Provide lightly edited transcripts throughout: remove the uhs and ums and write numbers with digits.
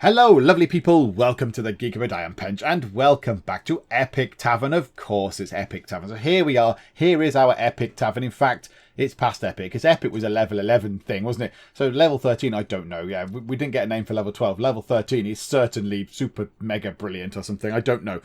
Hello, lovely people. Welcome to the Geek Pench, and welcome back to Epic Tavern. Of course, it's Epic Tavern. So here we are. Here is our Epic Tavern. In fact, it's past Epic, because Epic was a level 11 thing, wasn't it? So level 13, I don't know. Yeah, we didn't get a name for level 12. Level 13 is certainly super mega brilliant or something. I don't know.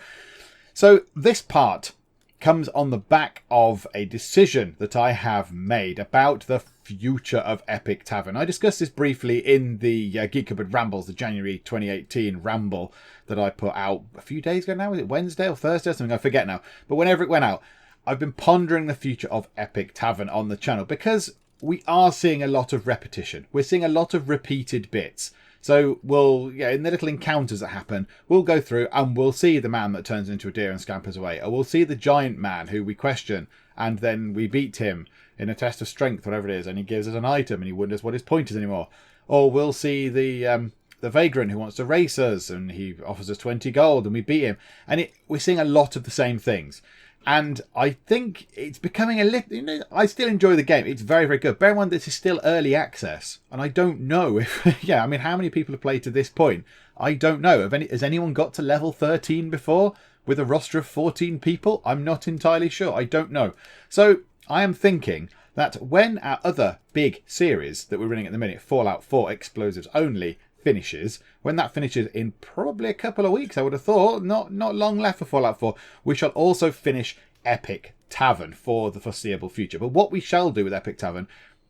So this part comes on the back of a decision that I have made about the future of Epic Tavern. I discussed this briefly in the Geek Rambles, the January 2018 ramble that I put out a few days ago now. Was it Wednesday or Thursday or something? I forget now. But whenever it went out, I've been pondering the future of Epic Tavern on the channel because we are seeing a lot of repetition. We're seeing a lot of repeated bits. So we'll, in the little encounters that happen, we'll go through and we'll see the man that turns into a deer and scampers away. Or we'll see the giant man who we question and then we beat him in a test of strength, whatever it is, and he gives us an item and he wonders what his point is anymore. Or we'll see the vagrant who wants to race us and he offers us 20 gold and we beat him. And we're seeing a lot of the same things. And I think it's becoming a little... I still enjoy the game. It's very, very good. Bear in mind this is still early access. And I don't know if... how many people have played to this point? I don't know. Has anyone got to level 13 before with a roster of 14 people? I'm not entirely sure. I don't know. So I am thinking that when our other big series that we're running at the minute, Fallout 4 Explosives Only, finishes, when that finishes in probably a couple of weeks, I would have thought, not long left for Fallout 4, we shall also finish Epic Tavern for the foreseeable future. But what we shall do with Epic Tavern,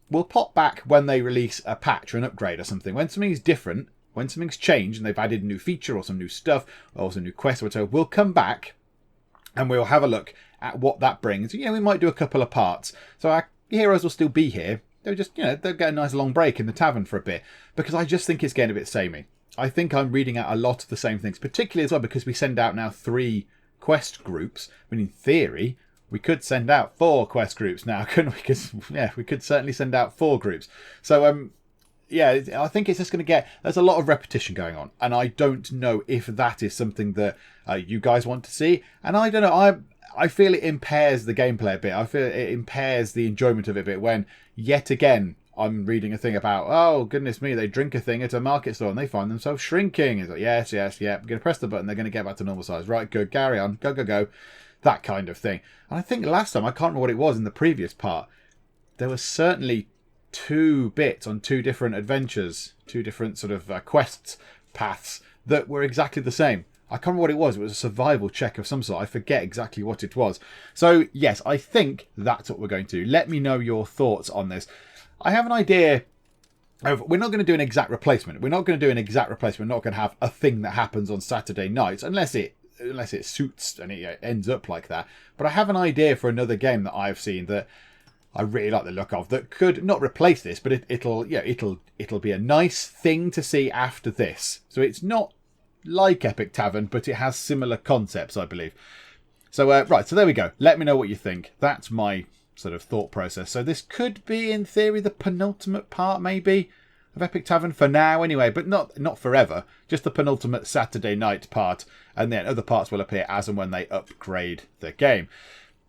we'll pop back when they release a patch or an upgrade or something. When something's different, when something's changed and they've added a new feature or some new stuff or some new quest or whatever, we'll come back and we'll have a look at what that brings. We might do a couple of parts. So our heroes will still be here. They'll just, they'll get a nice long break in the tavern for a bit. Because I just think it's getting a bit samey. I think I'm reading out a lot of the same things. Particularly as well because we send out now 3 quest groups. I mean, in theory, we could send out 4 quest groups now, couldn't we? Because, we could certainly send out 4 groups. So, I think it's just going to get... There's a lot of repetition going on. And I don't know if that is something that you guys want to see. And I don't know, I feel it impairs the gameplay a bit. I feel it impairs the enjoyment of it a bit when, yet again, I'm reading a thing about, oh, goodness me, they drink a thing at a market store and they find themselves shrinking. It's like, yes, we're going to press the button, they're going to get back to normal size. Right, good, carry on, go. That kind of thing. And I think last time, I can't remember what it was in the previous part, there was certainly 2 bits on 2 different adventures, 2 different sort of quests, paths, that were exactly the same. I can't remember what it was. It was a survival check of some sort. I forget exactly what it was. So, yes, I think that's what we're going to do. Let me know your thoughts on this. I have an idea of... We're not going to do an exact replacement. We're not going to do an exact replacement. We're not going to have a thing that happens on Saturday nights, unless it suits and it ends up like that. But I have an idea for another game that I've seen that I really like the look of, that could not replace this, but it'll be a nice thing to see after this. So it's not like Epic Tavern, but it has similar concepts, I believe. So, right, so there we go. Let me know what you think. That's my sort of thought process. So this could be, in theory, the penultimate part, maybe, of Epic Tavern for now, anyway, but not forever. Just the penultimate Saturday night part, and then other parts will appear as and when they upgrade the game.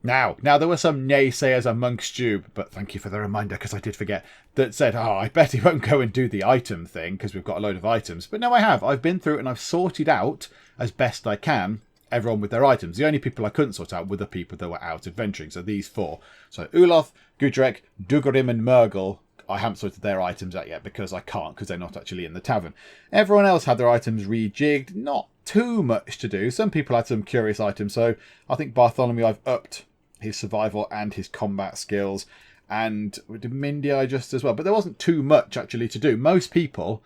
Now, there were some naysayers amongst you, but thank you for the reminder, because I did forget, that said, I bet he won't go and do the item thing, because we've got a load of items. But no, I have. I've been through and I've sorted out, as best I can, everyone with their items. The only people I couldn't sort out were the people that were out adventuring, so these 4. So Uloth, Gudrek, Dugarim and Murgle, I haven't sorted their items out yet, because I can't, because they're not actually in the tavern. Everyone else had their items rejigged, not too much to do. Some people had some curious items, so I think Bartholomew, I've upped his survival and his combat skills, and did Mindy I just as well, but there wasn't too much actually to do. Most people,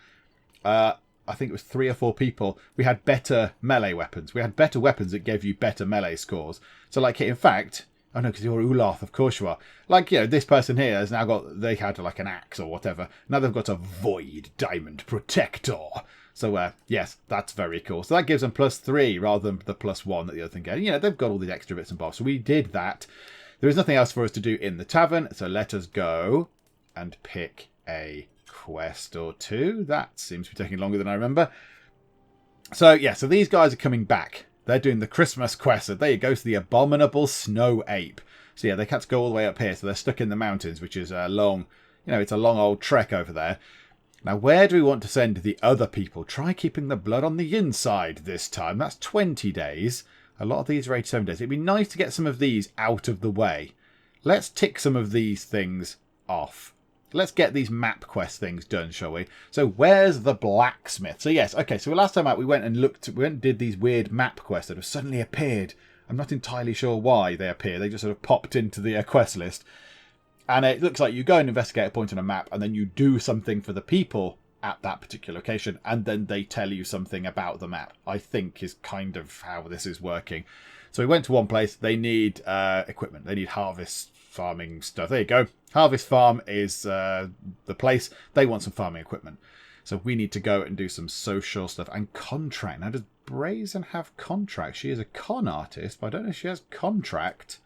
I think it was 3 or 4 people, we had better melee weapons. We had better weapons that gave you better melee scores. So like, in fact, oh no, because you're Uloth, of course you are. Like, this person here has now got, they had like an axe or whatever. Now they've got a Void Diamond Protector. So, yes, that's very cool. So that gives them +3 rather than the +1 that the other thing gave. They've got all these extra bits and bobs. So we did that. There is nothing else for us to do in the tavern. So let us go and pick a quest or 2. That seems to be taking longer than I remember. So, so these guys are coming back. They're doing the Christmas quest. So there you go. So the Abominable Snow Ape. So, they had to go all the way up here. So they're stuck in the mountains, which is a long, it's a long old trek over there. Now, where do we want to send the other people? Try keeping the blood on the inside this time. That's 20 days. A lot of these are 87 days. It'd be nice to get some of these out of the way. Let's tick some of these things off. Let's get these map quest things done, shall we? So, where's the blacksmith? So, yes, okay, so last time out we went and did these weird map quests that have suddenly appeared. I'm not entirely sure why they appear. They just sort of popped into the quest list. And it looks like you go and investigate a point on a map, and then you do something for the people at that particular location, and then they tell you something about the map, I think is kind of how this is working. So we went to one place. They need equipment. They need harvest farming stuff. There you go. Harvest farm is the place. They want some farming equipment. So we need to go and do some social stuff and contract. Now, does Brazen have contract? She is a con artist, but I don't know if she has contract.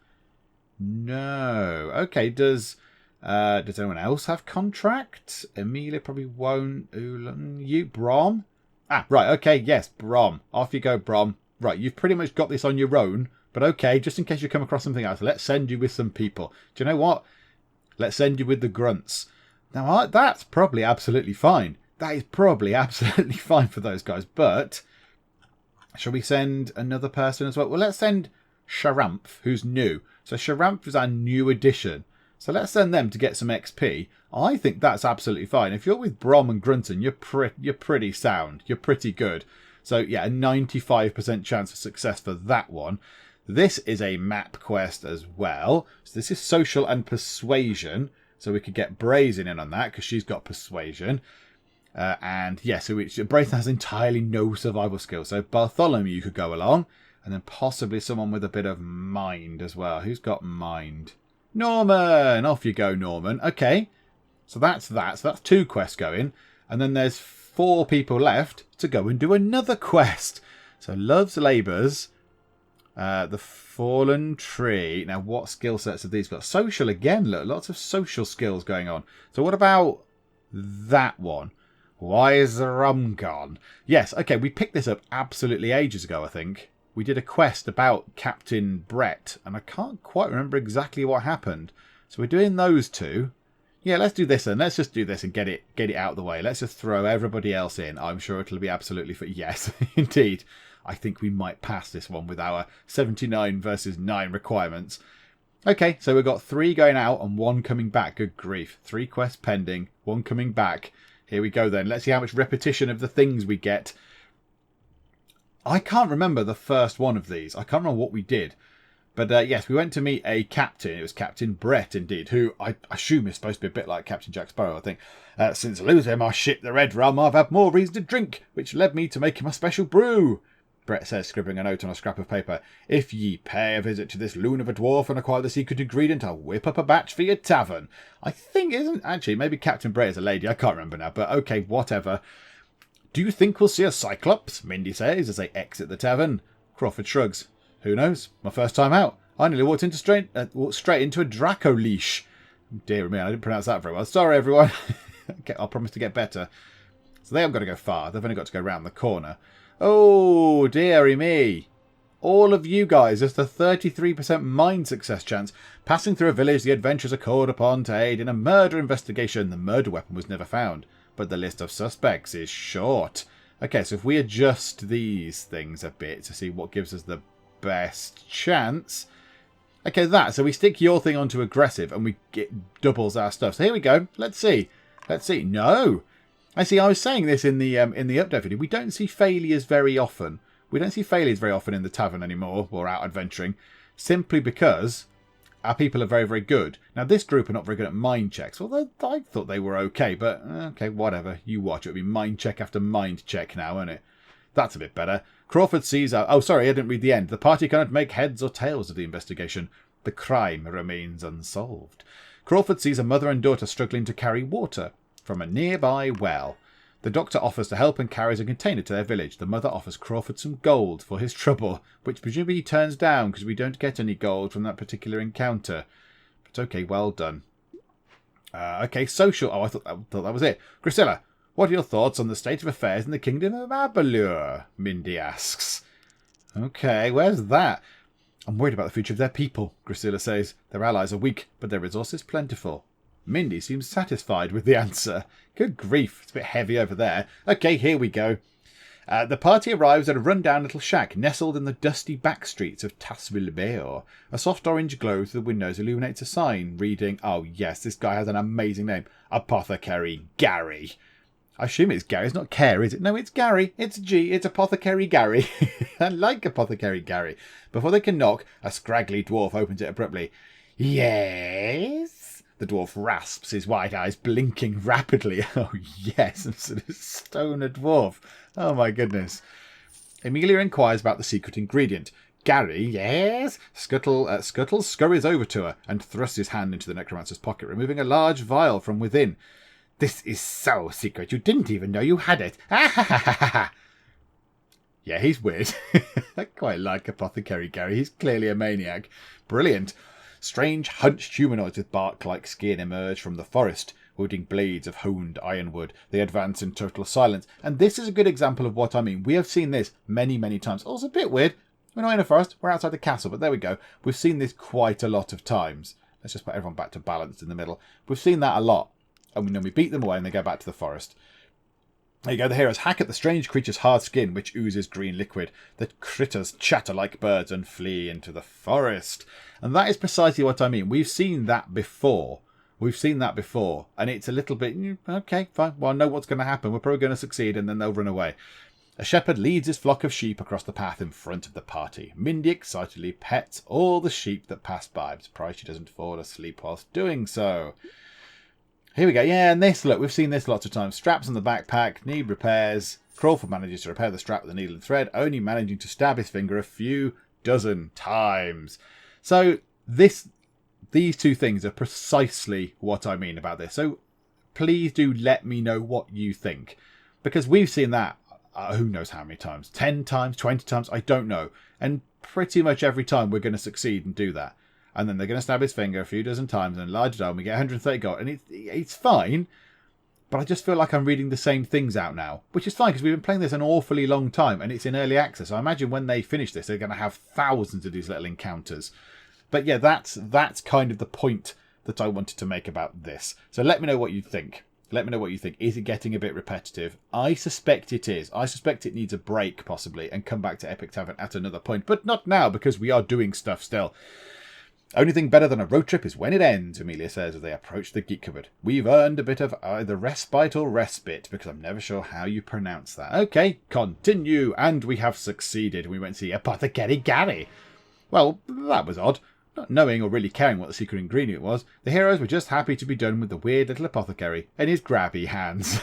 No. Okay, does anyone else have contract? Amelia probably won't. You, Brom? Ah, right, okay, yes, Brom. Off you go, Brom. Right, you've pretty much got this on your own, but okay, just in case you come across something else, let's send you with some people. Do you know what? Let's send you with the grunts. Now, that's probably absolutely fine. That is probably absolutely fine for those guys, but shall we send another person as well? Well, let's send Sharamph, who's new. So Sharamph is our new addition. So let's send them to get some XP. I think that's absolutely fine. If you're with Brom and Grunton, you're pretty sound. You're pretty good. So yeah, a 95% chance of success for that one. This is a map quest as well. So this is social and persuasion. So we could get Brazen in on that because she's got persuasion. And yeah, so Brazen has entirely no survival skills. So Bartholomew could go along. And then possibly someone with a bit of mind as well. Who's got mind? Norman! Off you go, Norman. Okay. So that's that. So that's 2 quests going. And then there's 4 people left to go and do another quest. So Love's Labours. The Fallen Tree. Now, what skill sets have these got? Social again. Look, lots of social skills going on. So what about that one? Why is the rum gone? Yes, okay. We picked this up absolutely ages ago, I think. We did a quest about Captain Brett, and I can't quite remember exactly what happened. So we're doing those 2. Yeah, let's do this then. Let's just do this and get it out of the way. Let's just throw everybody else in. I'm sure it'll be absolutely yes, indeed. I think we might pass this one with our 79 versus 9 requirements. Okay, so we've got 3 going out and 1 coming back. Good grief. 3 quests pending, 1 coming back. Here we go then. Let's see how much repetition of the things we get. I can't remember the first one of these. I can't remember what we did. But yes, we went to meet a captain. It was Captain Brett, indeed, who I assume is supposed to be a bit like Captain Jack Sparrow, I think. Since losing my ship, the Red Rum, I've had more reason to drink, which led me to make him a special brew. Brett says, scribbling a note on a scrap of paper. If ye pay a visit to this loon of a dwarf and acquire the secret ingredient, I'll whip up a batch for your tavern. I think actually, maybe Captain Brett is a lady. I can't remember now, but okay, whatever. Do you think we'll see a Cyclops? Mindy says as they exit the tavern. Crawford shrugs. Who knows? My first time out. I nearly walked straight into a Draco leash. Dear me, I didn't pronounce that very well. Sorry, everyone. Okay, I'll promise to get better. So they haven't got to go far. They've only got to go round the corner. Oh, dearie me. All of you guys, just a 33% mind success chance. Passing through a village, the adventurers are called upon to aid in a murder investigation. The murder weapon was never found, but the list of suspects is short. Okay, so if we adjust these things a bit to see what gives us the best chance. Okay, so we stick your thing onto aggressive and we get doubles our stuff. So here we go. Let's see. No. I was saying this in the update video. We don't see failures very often. We don't see failures very often in the tavern anymore or out adventuring, simply because our people are very, very good. Now, this group are not very good at mind checks. Well, I thought they were okay, but okay, whatever. You watch. It'll be mind check after mind check now, won't it? That's a bit better. Crawford sees our... Oh, sorry, I didn't read the end. The party cannot make heads or tails of the investigation. The crime remains unsolved. Crawford sees a mother and daughter struggling to carry water from a nearby well. The doctor offers to help and carries a container to their village. The mother offers Crawford some gold for his trouble, which presumably he turns down because we don't get any gold from that particular encounter. But okay, well done. Okay, social. Oh, I thought that was it. Grisilla, what are your thoughts on the state of affairs in the kingdom of Abalur? Mindy asks. Okay, where's that? I'm worried about the future of their people, Grisilla says. Their allies are weak, but their resources plentiful. Mindy seems satisfied with the answer. Good grief, it's a bit heavy over there. Okay, here we go. The party arrives at a run-down little shack nestled in the dusty back streets of Tassville-Bayeux. A soft orange glow through the windows illuminates a sign reading, oh yes, this guy has an amazing name, Apothecary Gary. I assume it's Gary, it's not Care, is it? No, it's Gary, it's G, it's Apothecary Gary. I like Apothecary Gary. Before they can knock, a scraggly dwarf opens it abruptly. Yes? The dwarf rasps, his white eyes blinking rapidly. Oh yes, I'm sort of stoner dwarf. Oh my goodness. Amelia inquires about the secret ingredient. Gary, yes? Scuttle scurries over to her and thrusts his hand into the necromancer's pocket, removing a large vial from within. This is so secret, you didn't even know you had it. Ah ha ha ha ha. Yeah, he's weird. I quite like Apothecary Gary. He's clearly a maniac. Brilliant. Strange, hunched humanoids with bark-like skin emerge from the forest, wielding blades of honed ironwood. They advance in total silence. And this is a good example of what I mean. We have seen this many, many times. Oh, it's a bit weird. We're not in a forest. We're outside the castle. But there we go. We've seen this quite a lot of times. Let's just put everyone back to balanced in the middle. We've seen that a lot. And then we beat them away and they go back to the forest. There you go. The heroes hack at the strange creature's hard skin, which oozes green liquid. The critters chatter like birds and flee into the forest. And that is precisely what I mean. We've seen that before. We've seen that before. And it's a little bit, okay, fine. Well, I know what's going to happen. We're probably going to succeed and then they'll run away. A shepherd leads his flock of sheep across the path in front of the party. Mindy excitedly pets all the sheep that pass by. I'm surprised she doesn't fall asleep whilst doing so. Here we go. Yeah, and this, look, we've seen this lots of times. Straps on the backpack, need repairs. Crawford manages to repair the strap with a needle and thread, only managing to stab his finger a few dozen times. So these two things are precisely what I mean about this. So please do let me know what you think. Because we've seen that, who knows how many times. 10 times, 20 times, I don't know. And pretty much every time we're going to succeed and do that. And then they're going to stab his finger a few dozen times and enlarge it out and we get 130 gold. And it's fine. But I just feel like I'm reading the same things out now. Which is fine because we've been playing this an awfully long time. And it's in early access. So I imagine when they finish this, they're going to have thousands of these little encounters. But yeah, that's kind of the point that I wanted to make about this. So let me know what you think. Let me know what you think. Is it getting a bit repetitive? I suspect it is. I suspect it needs a break possibly and come back to Epic Tavern at another point. But not now because we are doing stuff still. Only thing better than a road trip is when it ends, Amelia says as they approach the Geek cupboard. We've earned a bit of either respite or respite, because I'm never sure how you pronounce that. Okay, continue, and we have succeeded. We went to see Apothecary Gary. Well, that was odd. Not knowing or really caring what the secret ingredient was, the heroes were just happy to be done with the weird little apothecary and his grabby hands.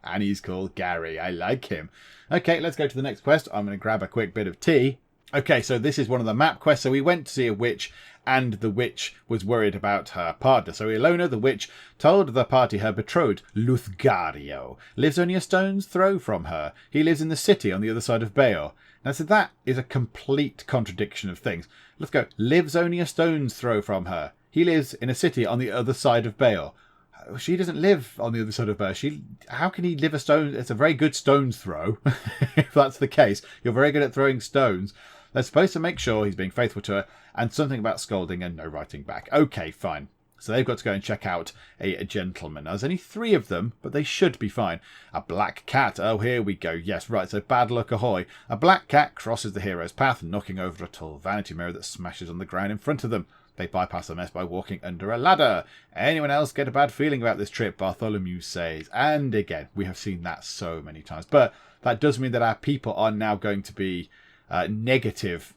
And he's called Gary. I like him. Okay, let's go to the next quest. I'm going to grab a quick bit of tea. Okay, so this is one of the map quests. So we went to see a witch, and the witch was worried about her partner. So Ilona, the witch, told the party her betrothed, Luthgario, lives only a stone's throw from her. He lives in the city on the other side of Bayeux. Now, so that is a complete contradiction of things. Let's go. Lives only a stone's throw from her. He lives in a city on the other side of Bayeux. She doesn't live on the other side of Bayeux. How can he live a stone? It's a very good stone's throw. If that's the case, you're very good at throwing stones. They're supposed to make sure he's being faithful to her, and something about scolding and no writing back. Okay, fine. So they've got to go and check out a gentleman. Now, there's only 3 of them, but they should be fine. A black cat. Oh, here we go. Yes, right. So bad luck ahoy. A black cat crosses the hero's path, knocking over a tall vanity mirror that smashes on the ground in front of them. They bypass the mess by walking under a ladder. Anyone else get a bad feeling about this trip? Bartholomew says. And again, we have seen that so many times. But that does mean that our people are now going to be negative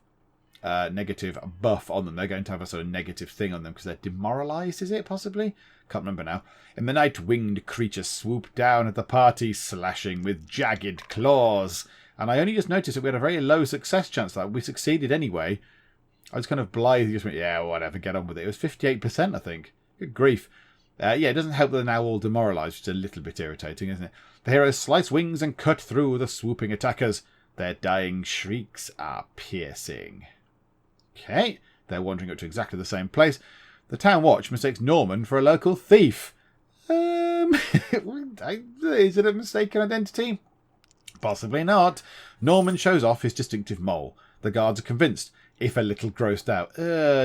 buff on them. They're going to have a sort of negative thing on them because they're demoralized, is it possibly? Can't remember now. In the night, winged creatures swoop down at the party, slashing with jagged claws. And I only just noticed that we had a very low success chance. That we succeeded anyway. I was kind of blithe, just went, yeah, whatever, get on with it. It was 58%, I think. Good grief. Yeah, it doesn't help that they're now all demoralized, which is a little bit irritating, isn't it? The heroes slice wings and cut through the swooping attackers. Their dying shrieks are piercing. Okay, they're wandering up to exactly the same place. The town watch mistakes Norman for a local thief. Is it a mistaken identity? Possibly not. Norman shows off his distinctive mole. The guards are convinced, if a little grossed out.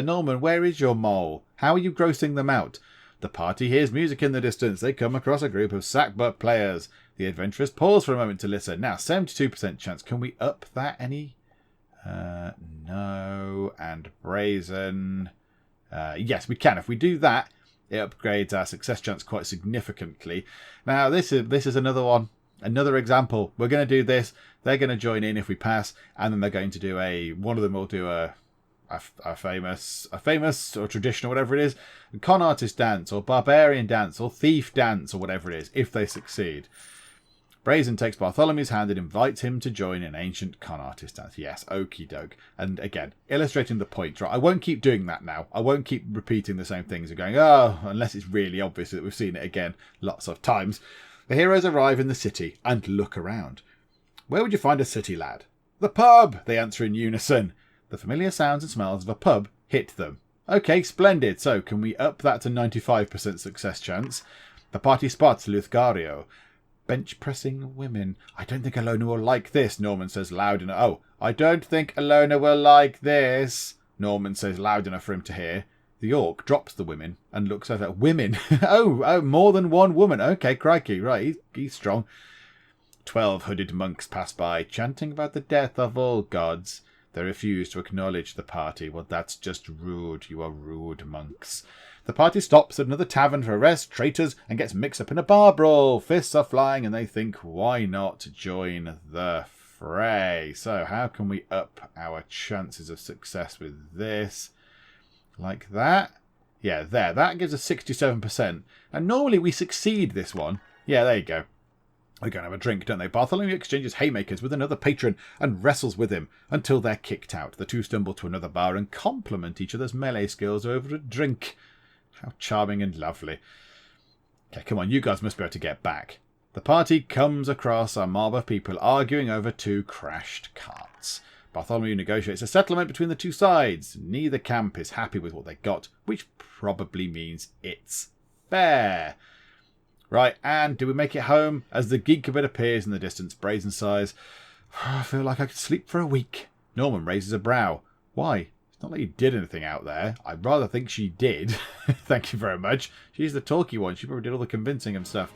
Norman, where is your mole? How are you grossing them out? The party hears music in the distance. They come across a group of sackbut players. The adventurers pause for a moment to listen. Now, 72% chance. Can we up that any? No. And brazen. Yes, we can. If we do that, it upgrades our success chance quite significantly. Now, this is another one. Another example. We're going to do this. They're going to join in if we pass. And then they're going to do one of them will do a famous or traditional, whatever it is, con artist dance or barbarian dance or thief dance or whatever it is, if they succeed. Brazen takes Bartholomew's hand and invites him to join an ancient con artist dance. Yes, okie doke. And again, illustrating the point, right? I won't keep doing that now. I won't keep repeating the same things and going, oh, unless it's really obvious that we've seen it again lots of times. The heroes arrive in the city and look around. Where would you find a city lad? The pub, they answer in unison. The familiar sounds and smells of a pub hit them. Okay, splendid. So can we up that to 95% success chance? The party spots Luthgario. Bench pressing women. I don't think Alona will like this, Norman says loud enough. Oh, I don't think Alona will like this, Norman says loud enough for him to hear. The orc drops the women and looks over. Women? oh, more than one woman. Okay, crikey. Right, he's strong. 12 hooded monks pass by, chanting about the death of all gods. They refuse to acknowledge the party. Well, that's just rude. You are rude, monks. The party stops at another tavern to arrest traitors and gets mixed up in a bar brawl. Fists are flying and they think, why not join the fray? So how can we up our chances of success with this? Like that? Yeah, there. That gives us 67%. And normally we succeed this one. Yeah, there you go. They go and have a drink, don't they? Bartholomew exchanges haymakers with another patron and wrestles with him until they're kicked out. The two stumble to another bar and compliment each other's melee skills over a drink. How charming and lovely. Okay, come on, you guys must be able to get back. The party comes across a mob of people arguing over two crashed carts. Bartholomew negotiates a settlement between the two sides. Neither camp is happy with what they got, which probably means it's fair. Right, and do we make it home? As the Geek bit appears in the distance, Brazen sighs. I feel like I could sleep for a week. Norman raises a brow. Why? It's not like you did anything out there. I'd rather think she did. Thank you very much. She's the talky one. She probably did all the convincing and stuff.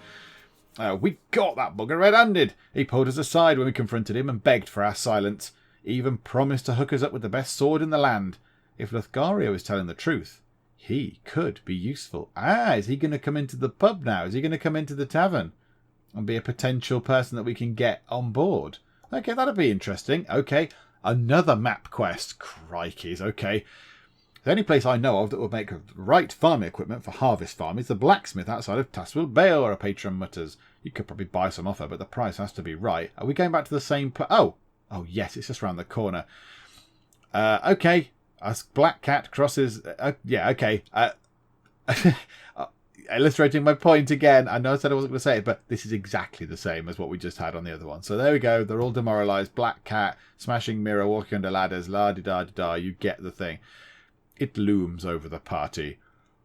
We got that bugger red-handed. He pulled us aside when we confronted him and begged for our silence. Even promised to hook us up with the best sword in the land. If Luthgario is telling the truth, he could be useful. Is he going to come into the pub now? Is he going to come into the tavern and be a potential person that we can get on board? Okay, that'll be interesting. Okay, another map quest. Crikeys, okay. The only place I know of that will make right farming equipment for harvest farm is the blacksmith outside of Taswell Bale, a patron mutters. You could probably buy some off her, but the price has to be right. Are we going back to the same place? Oh, yes, it's just around the corner. Okay. As Black Cat crosses... yeah, okay. Illustrating my point again. I know I said I wasn't going to say it, but this is exactly the same as what we just had on the other one. So there we go. They're all demoralised. Black Cat, smashing mirror, walking under ladders, la-di-da-di-da. You get the thing. It looms over the party.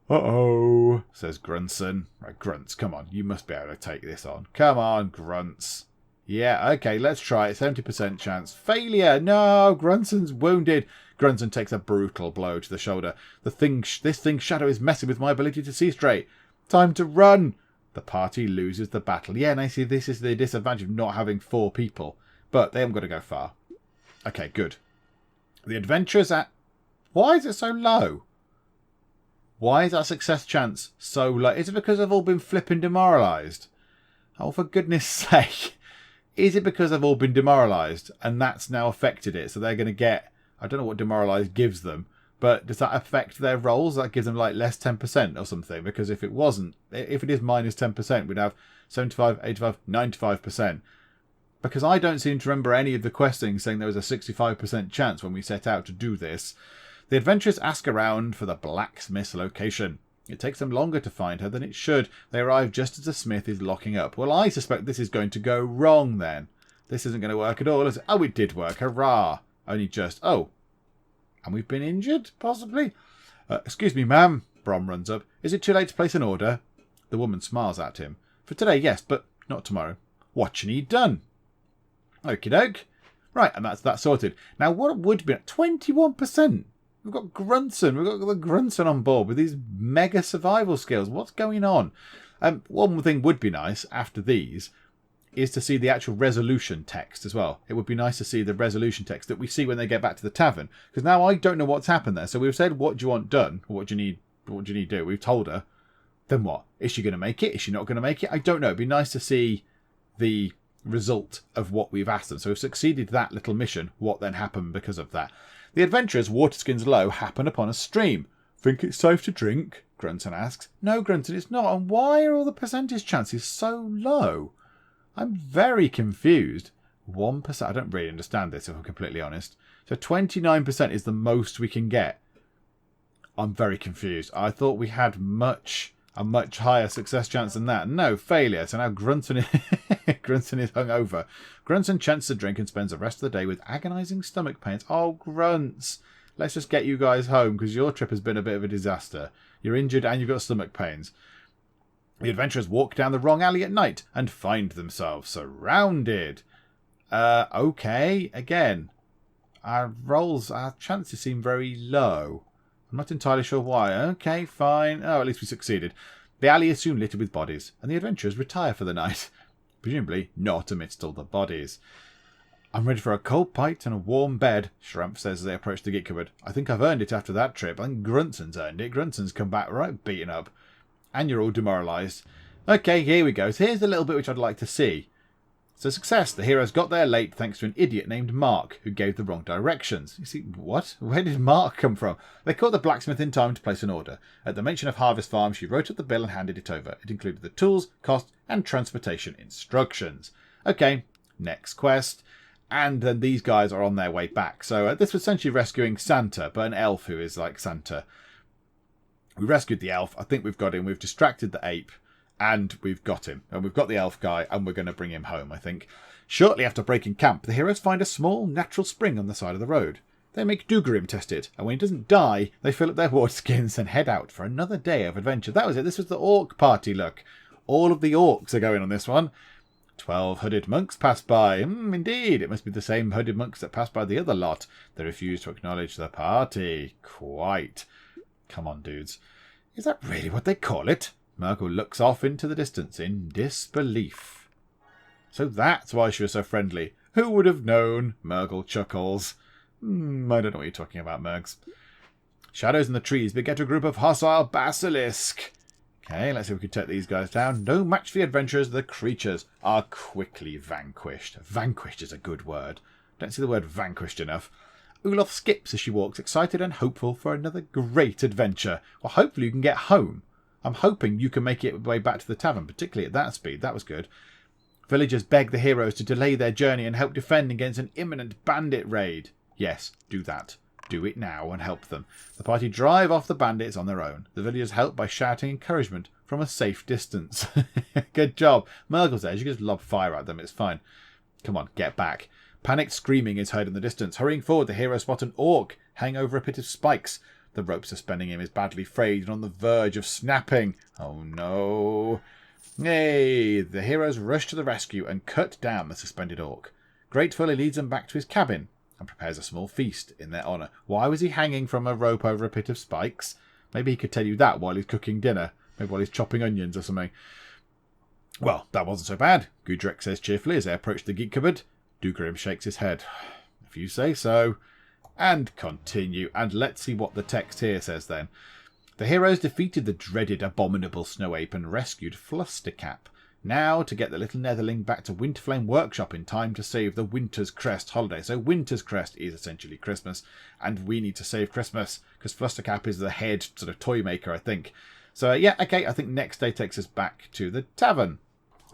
Uh-oh, says Grunson. Right, Grunts, come on. You must be able to take this on. Come on, Grunts. Yeah, okay, let's try it. 70% chance. Failure! No, Grunson's wounded. Grunson takes a brutal blow to the shoulder. This thing's shadow is messing with my ability to see straight. Time to run! The party loses the battle. Yeah, and I see this is the disadvantage of not having 4 people. But they haven't got to go far. Okay, good. The adventurers at... Why is it so low? Why is our success chance so low? Is it because they've all been flipping demoralised? Oh, for goodness sake. Is it because they've all been demoralised and that's now affected it? So they're going to get... I don't know what demoralised gives them, but does that affect their rolls? That gives them like less 10% or something? Because if it wasn't, if it is minus 10%, we'd have 75, 85, 95%. Because I don't seem to remember any of the questing saying there was a 65% chance when we set out to do this. The adventurers ask around for the blacksmith's location. It takes them longer to find her than it should. They arrive just as the smith is locking up. Well, I suspect this is going to go wrong then. This isn't going to work at all, is it? Oh, it did work. Hurrah. Only just... Oh. And we've been injured, possibly? Excuse me, ma'am. Brom runs up. Is it too late to place an order? The woman smiles at him. For today, yes, but not tomorrow. What you need done? Okie doke. Right, and that's that sorted. Now, what would be... 21%? We've got Grunson. We've got the Grunson on board with these mega survival skills. What's going on? One thing would be nice after these is to see the actual resolution text as well. It would be nice to see the resolution text that we see when they get back to the tavern. Because now I don't know what's happened there. So we've said, what do you want done? What do you need? What do you need to do? We've told her. Then what? Is she going to make it? Is she not going to make it? I don't know. It'd be nice to see the result of what we've asked them. So we've succeeded that little mission. What then happened because of that? The adventurers, waterskins low, happen upon a stream. Think it's safe to drink? Grunton asks. No, Grunton, it's not. And why are all the percentage chances so low? I'm very confused. 1%. I don't really understand this, if I'm completely honest. So 29% is the most we can get. I'm very confused. I thought we had a much higher success chance than that. No, failure. So now Grunton is hungover. Grunton chances a drink and spends the rest of the day with agonising stomach pains. Oh, Grunts. Let's just get you guys home because your trip has been a bit of a disaster. You're injured and you've got stomach pains. The adventurers walk down the wrong alley at night and find themselves surrounded. Okay, again. Our chances seem very low. I'm not entirely sure why. Okay, fine. Oh, at least we succeeded. The alley is soon littered with bodies, and the adventurers retire for the night. Presumably not amidst all the bodies. I'm ready for a cold pint and a warm bed, Shrumpf says as they approach the Geek cupboard. I think I've earned it after that trip. I think Grunson's earned it. Grunson's come back right beaten up. And you're all demoralised. Okay, here we go. So here's a little bit which I'd like to see. So success. The heroes got there late thanks to an idiot named Mark who gave the wrong directions. You see, what? Where did Mark come from? They caught the blacksmith in time to place an order. At the mention of Harvest Farm, she wrote up the bill and handed it over. It included the tools, cost, and transportation instructions. Okay, next quest. And then these guys are on their way back. So this was essentially rescuing Santa, but an elf who is like Santa. We rescued the elf. I think we've got him. We've distracted the ape. And we've got him. And we've got the elf guy. And we're going to bring him home, I think. Shortly after breaking camp, the heroes find a small natural spring on the side of the road. They make Dugarim test it. And when he doesn't die, they fill up their water skins and head out for another day of adventure. That was it. This was the orc party, look. All of the orcs are going on this one. 12 hooded monks pass by. Indeed, it must be the same hooded monks that passed by the other lot. They refuse to acknowledge the party. Quite. Come on, dudes. Is that really what they call it? Murgle looks off into the distance in disbelief. So that's why she was so friendly. Who would have known? Murgle chuckles. I don't know what you're talking about, Murgs. Shadows in the trees beget a group of hostile basilisk. Okay, let's see if we can take these guys down. No match for the adventurers. The creatures are quickly vanquished. Vanquished is a good word. Don't see the word vanquished enough. Olaf skips as she walks, excited and hopeful for another great adventure. Well, hopefully you can get home. I'm hoping you can make it way back to the tavern, particularly at that speed. That was good. Villagers beg the heroes to delay their journey and help defend against an imminent bandit raid. Yes, do that. Do it now and help them. The party drive off the bandits on their own. The villagers help by shouting encouragement from a safe distance. Good job. Murgle's there. You can just lob fire at them. It's fine. Come on, get back. Panicked screaming is heard in the distance. Hurrying forward, the heroes spot an orc hanging over a pit of spikes. The rope suspending him is badly frayed and on the verge of snapping. Oh no. Hey, the heroes rush to the rescue and cut down the suspended orc. Grateful, he leads them back to his cabin and prepares a small feast in their honour. Why was he hanging from a rope over a pit of spikes? Maybe he could tell you that while he's cooking dinner. Maybe while he's chopping onions or something. Well, that wasn't so bad, Gudrek says cheerfully as they approach the Geek cupboard. Dugarim shakes his head. If you say so. And continue. And let's see what the text here says then. The heroes defeated the dreaded abominable snow ape and rescued Flustercap. Now to get the little netherling back to Winterflame Workshop in time to save the Winter's Crest holiday. So Winter's Crest is essentially Christmas. And we need to save Christmas because Flustercap is the head sort of toy maker, I think. So yeah, okay, I think next day takes us back to the tavern.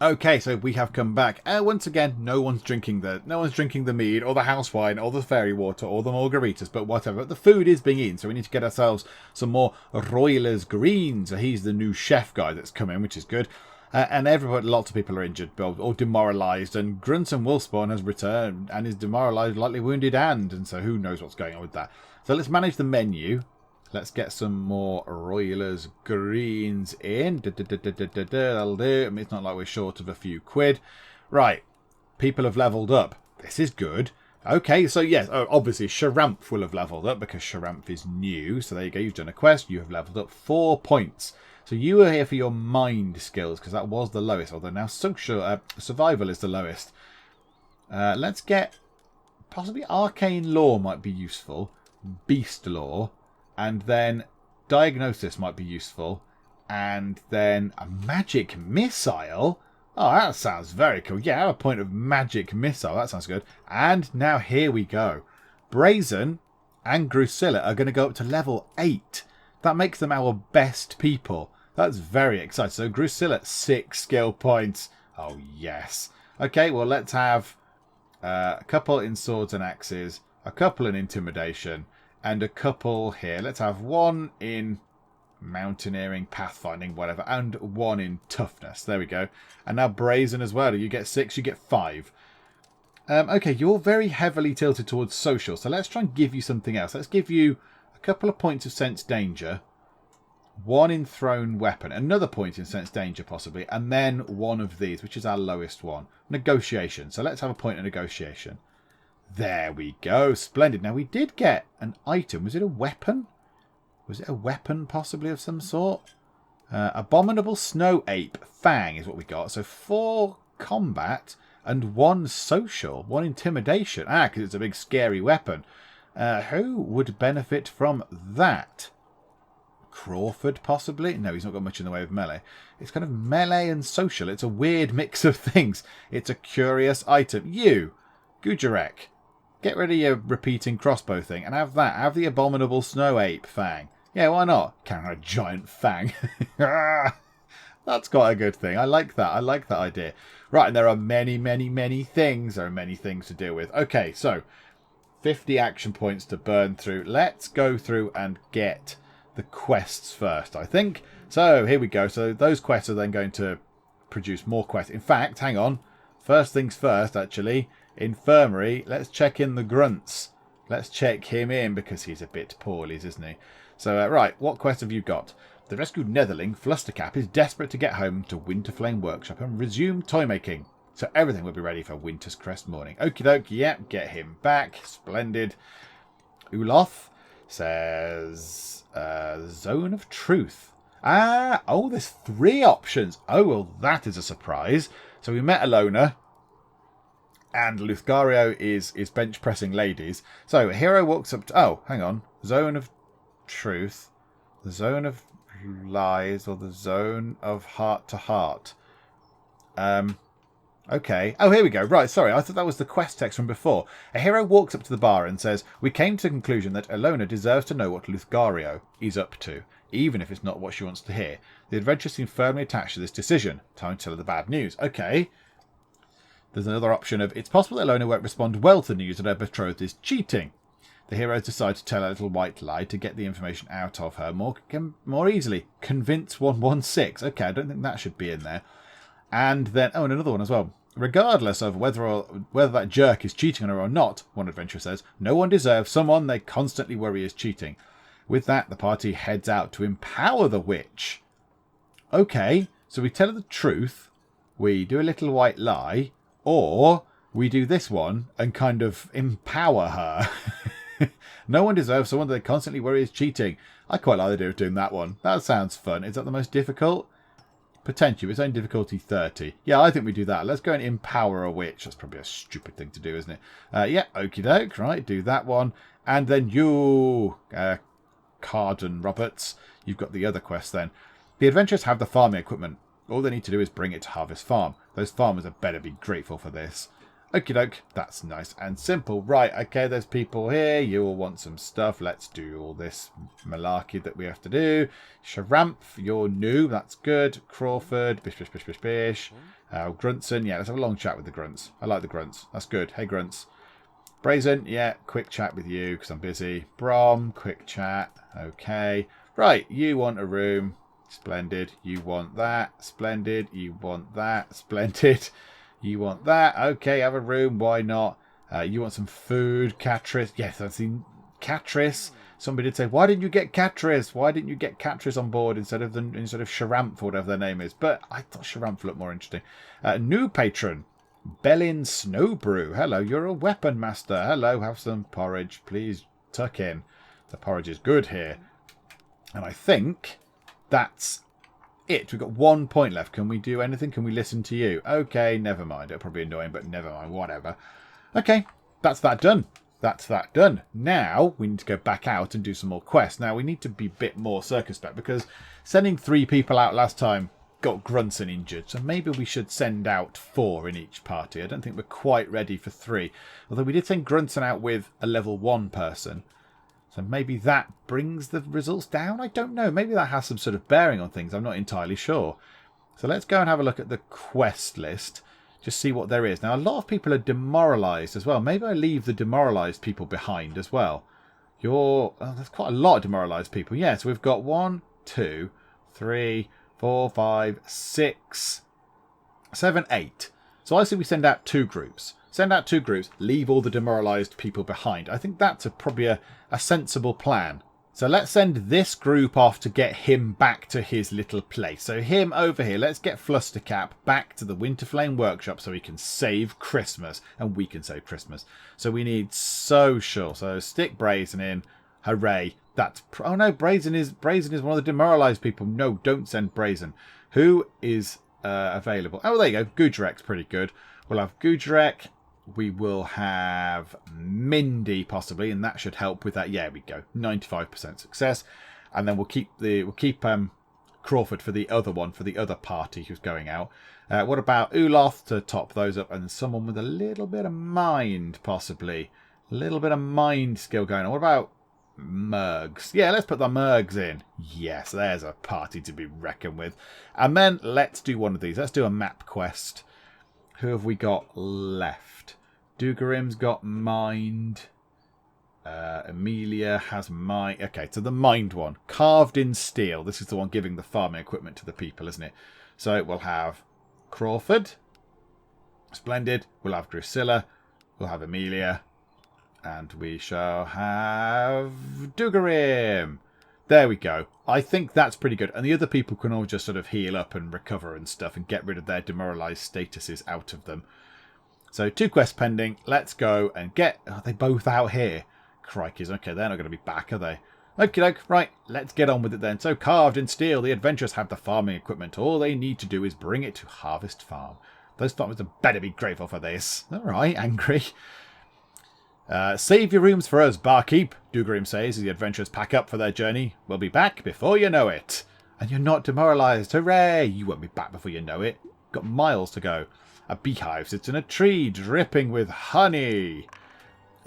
Okay, so we have come back. Once again, no one's drinking the mead, or the house wine, or the fairy water, or the margaritas, but whatever. The food is being eaten, so we need to get ourselves some more Royler's Green. So he's the new chef guy that's come in, which is good. And lots of people are injured or demoralised, and Grunson Wolfspawn has returned and is demoralised, lightly wounded, and so who knows what's going on with that. So let's manage the menu. Let's get some more Royler's Greens in. That'll do. I mean, it's not like we're short of a few quid. Right. People have levelled up. This is good. Okay, so yes, obviously Sharamph will have leveled up because Sharamph is new. So there you go, you've done a quest, you have leveled up 4 points. So you were here for your mind skills because that was the lowest, although now social survival is the lowest. Let's get possibly arcane lore might be useful, beast lore, and then diagnosis might be useful, and then a magic missile. Oh, that sounds very cool. Yeah, I have a point of magic missile. That sounds good. And now here we go. Brazen and Grusilla are going to go up to level 8. That makes them our best people. That's very exciting. So Grusilla, 6 skill points. Oh, yes. Okay, well, let's have a couple in swords and axes, a couple in intimidation, and a couple here. Let's have 1 in mountaineering, pathfinding, whatever, and 1 in toughness. There we go. And now brazen as well. You get 6, you get 5. Okay, you're very heavily tilted towards social, so let's try and give you something else. Let's give you a couple of points of sense danger, 1 in thrown weapon, another point in sense danger possibly, and then 1 of these, which is our lowest one. Negotiation. So let's have a point of negotiation. There we go. Splendid. Now we did get an item. Was it a weapon? Was it a weapon possibly of some sort? Abominable Snow Ape Fang is what we got. So 4 combat and 1 social, 1 intimidation. Because it's a big scary weapon. Who would benefit from that? Crawford possibly? No, he's not got much in the way of melee. It's kind of melee and social. It's a weird mix of things. It's a curious item. You, Gujarek, get rid of your repeating crossbow thing and have that. Have the Abominable Snow Ape Fang. Yeah, why not? Kind of a giant fang. That's quite a good thing. I like that. I like that idea. Right, and there are many, many, many things. There are many things to deal with. Okay, so 50 action points to burn through. Let's go through and get the quests first, I think. So here we go. So those quests are then going to produce more quests. In fact, hang on. First things first, actually. Infirmary. Let's check in the grunts. Let's check him in because he's a bit poorly, isn't he? So, right, what quest have you got? The rescued Netherling, Flustercap, is desperate to get home to Winterflame Workshop and resume toy making. So everything will be ready for Winter's Crest morning. Okie doke, yep, get him back. Splendid. Uloth says, Zone of Truth. Oh, there's 3 options. Oh, well, that is a surprise. So we met Alona, and Luthgario is bench pressing ladies. So a hero walks up to... Oh, hang on. Zone of Truth, the Zone of Lies, or the Zone of Heart to Heart. Okay. Oh, here we go. Right, sorry. I thought that was the quest text from before. A hero walks up to the bar and says, we came to the conclusion that Alona deserves to know what Luthgario is up to, even if it's not what she wants to hear. The adventurers seem firmly attached to this decision. Time to tell her the bad news. Okay. There's another option of, it's possible that Alona won't respond well to the news that her betrothed is cheating. The heroes decide to tell a little white lie to get the information out of her more easily. Convince 116. Okay, I don't think that should be in there. And then, and another one as well. Regardless of whether that jerk is cheating on her or not, one adventurer says, no one deserves someone they constantly worry is cheating. With that, the party heads out to empower the witch. Okay, so we tell her the truth, we do a little white lie, or we do this one and kind of empower her. No one deserves someone they constantly worry is cheating. I quite like the idea of doing that one. That sounds fun. Is that the most difficult? Potentially. It's only difficulty 30. Yeah, I think we do that. Let's go and empower a witch. That's probably a stupid thing to do, isn't it? Yeah, okie doke. Right, do that one. And then you, Carden Roberts, you've got the other quest then. The adventurers have the farming equipment. All they need to do is bring it to Harvest Farm. Those farmers had better be grateful for this. Okie doke, that's nice and simple. Right, okay, there's people here. You all want some stuff. Let's do all this malarkey that we have to do. Sharamph, you're new. That's good. Crawford, bish, bish, bish, bish, bish. Gruntson, yeah, let's have a long chat with the grunts. I like the grunts. That's good. Hey, grunts. Brazen, yeah, quick chat with you because I'm busy. Brom, quick chat. Okay. Right, you want a room. Splendid. You want that. Splendid. You want that. Splendid. You want that? Okay, have a room. Why not? You want some food, Catris? Yes, I've seen Catris. Somebody did say, "Why didn't you get Catris? Why didn't you get Catris on board instead of Sharamph or whatever their name is?" But I thought Sharamph looked more interesting. New patron. Bellin Snowbrew. Hello, you're a weapon master. Hello, have some porridge. Please tuck in. The porridge is good here. And I think that's it. We've got 1 point left. Can we do anything? Can we listen to you? Okay, never mind. It'll probably be annoying, but never mind. Whatever. Okay, that's that done. That's that done. Now we need to go back out and do some more quests. Now we need to be a bit more circumspect because sending 3 people out last time got Grunson injured. So maybe we should send out 4 in each party. I don't think we're quite ready for 3. Although we did send Grunson out with a level 1 person. So maybe that brings the results down? I don't know. Maybe that has some sort of bearing on things. I'm not entirely sure. So let's go and have a look at the quest list. Just see what there is. Now, a lot of people are demoralised as well. Maybe I leave the demoralised people behind as well. There's quite a lot of demoralised people. Yeah, so we've got 1, 2, 3, 4, 5, 6, 7, 8. So I say we send out 2 groups. Send out 2 groups, leave all the demoralised people behind. I think that's probably a sensible plan. So let's send this group off to get him back to his little place. So him over here, let's get Flustercap back to the Winterflame workshop so he can save Christmas. And we can save Christmas. So we need social. So stick Brazen in. Hooray. Oh no, Brazen is one of the demoralised people. No, don't send Brazen. Who is available? Oh, there you go. Gudrek's pretty good. We'll have Gudrek. We will have Mindy possibly, and that should help with that. Yeah, we go 95% success, and then we'll keep Crawford for the other one, for the other party who's going out. What about Uloth to top those up, and someone with a little bit of mind possibly, a little bit of mind skill going on. What about Mergs? Yeah, let's put the Mergs in. Yes, there's a party to be reckoned with. And then let's do one of these. Let's do a map quest. Who have we got left? Dugarim's got mind. Amelia has mind. Okay, so the mind one. Carved in steel. This is the one giving the farming equipment to the people, isn't it? So we'll have Crawford. Splendid. We'll have Drusilla. We'll have Amelia. And we shall have Dugarim. There we go. I think that's pretty good. And the other people can all just sort of heal up and recover and stuff and get rid of their demoralised statuses out of them. So 2 quests pending. Let's go and get... Are they both out here? Crikeys. Okay, they're not going to be back, are they? Okie doke. Right, let's get on with it then. So carved in steel, the adventurers have the farming equipment. All they need to do is bring it to Harvest Farm. Those farmers had better be grateful for this. All right, angry. Save your rooms for us, barkeep, Dugarim says as the adventurers pack up for their journey. We'll be back before you know it. And you're not demoralised. Hooray! You won't be back before you know it. Got miles to go. A beehive sits in a tree, dripping with honey.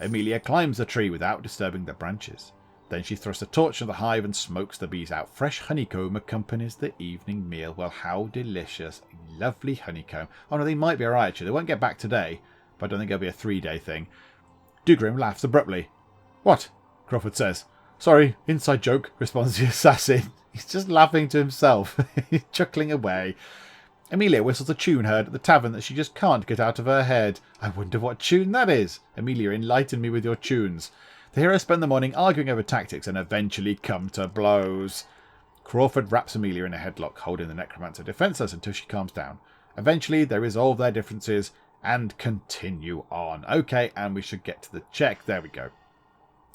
Amelia climbs the tree without disturbing the branches. Then she thrusts a torch to the hive and smokes the bees out. Fresh honeycomb accompanies the evening meal. Well, how delicious. Lovely honeycomb. Oh no, they might be alright actually. They won't get back today, but I don't think it'll be a 3-day thing. Dugarim laughs abruptly. What? Crawford says. Sorry, inside joke, responds the assassin. He's just laughing to himself. He's chuckling away. Amelia whistles a tune heard at the tavern that she just can't get out of her head. I wonder what tune that is. Amelia, enlighten me with your tunes. The heroes spend the morning arguing over tactics and eventually come to blows. Crawford wraps Amelia in a headlock, holding the necromancer defenceless until she calms down. Eventually, they resolve their differences and continue on. Okay, and we should get to the check. There we go.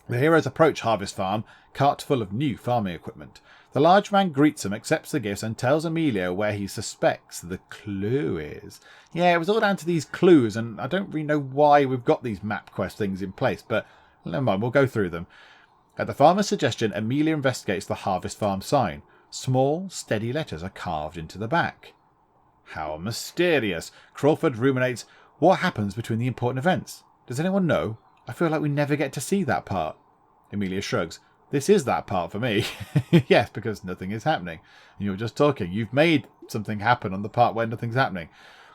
The heroes approach Harvest Farm, cart full of new farming equipment. The large man greets them, accepts the gifts, and tells Amelia where he suspects the clue is. Yeah, it was all down to these clues, and I don't really know why we've got these map quest things in place, but never mind, we'll go through them. At the farmer's suggestion, Amelia investigates the Harvest Farm sign. Small, steady letters are carved into the back. How mysterious. Crawford ruminates, what happens between the important events? Does anyone know? I feel like we never get to see that part. Amelia shrugs. This is that part for me. Yes, because nothing is happening. And you're just talking. You've made something happen on the part where nothing's happening.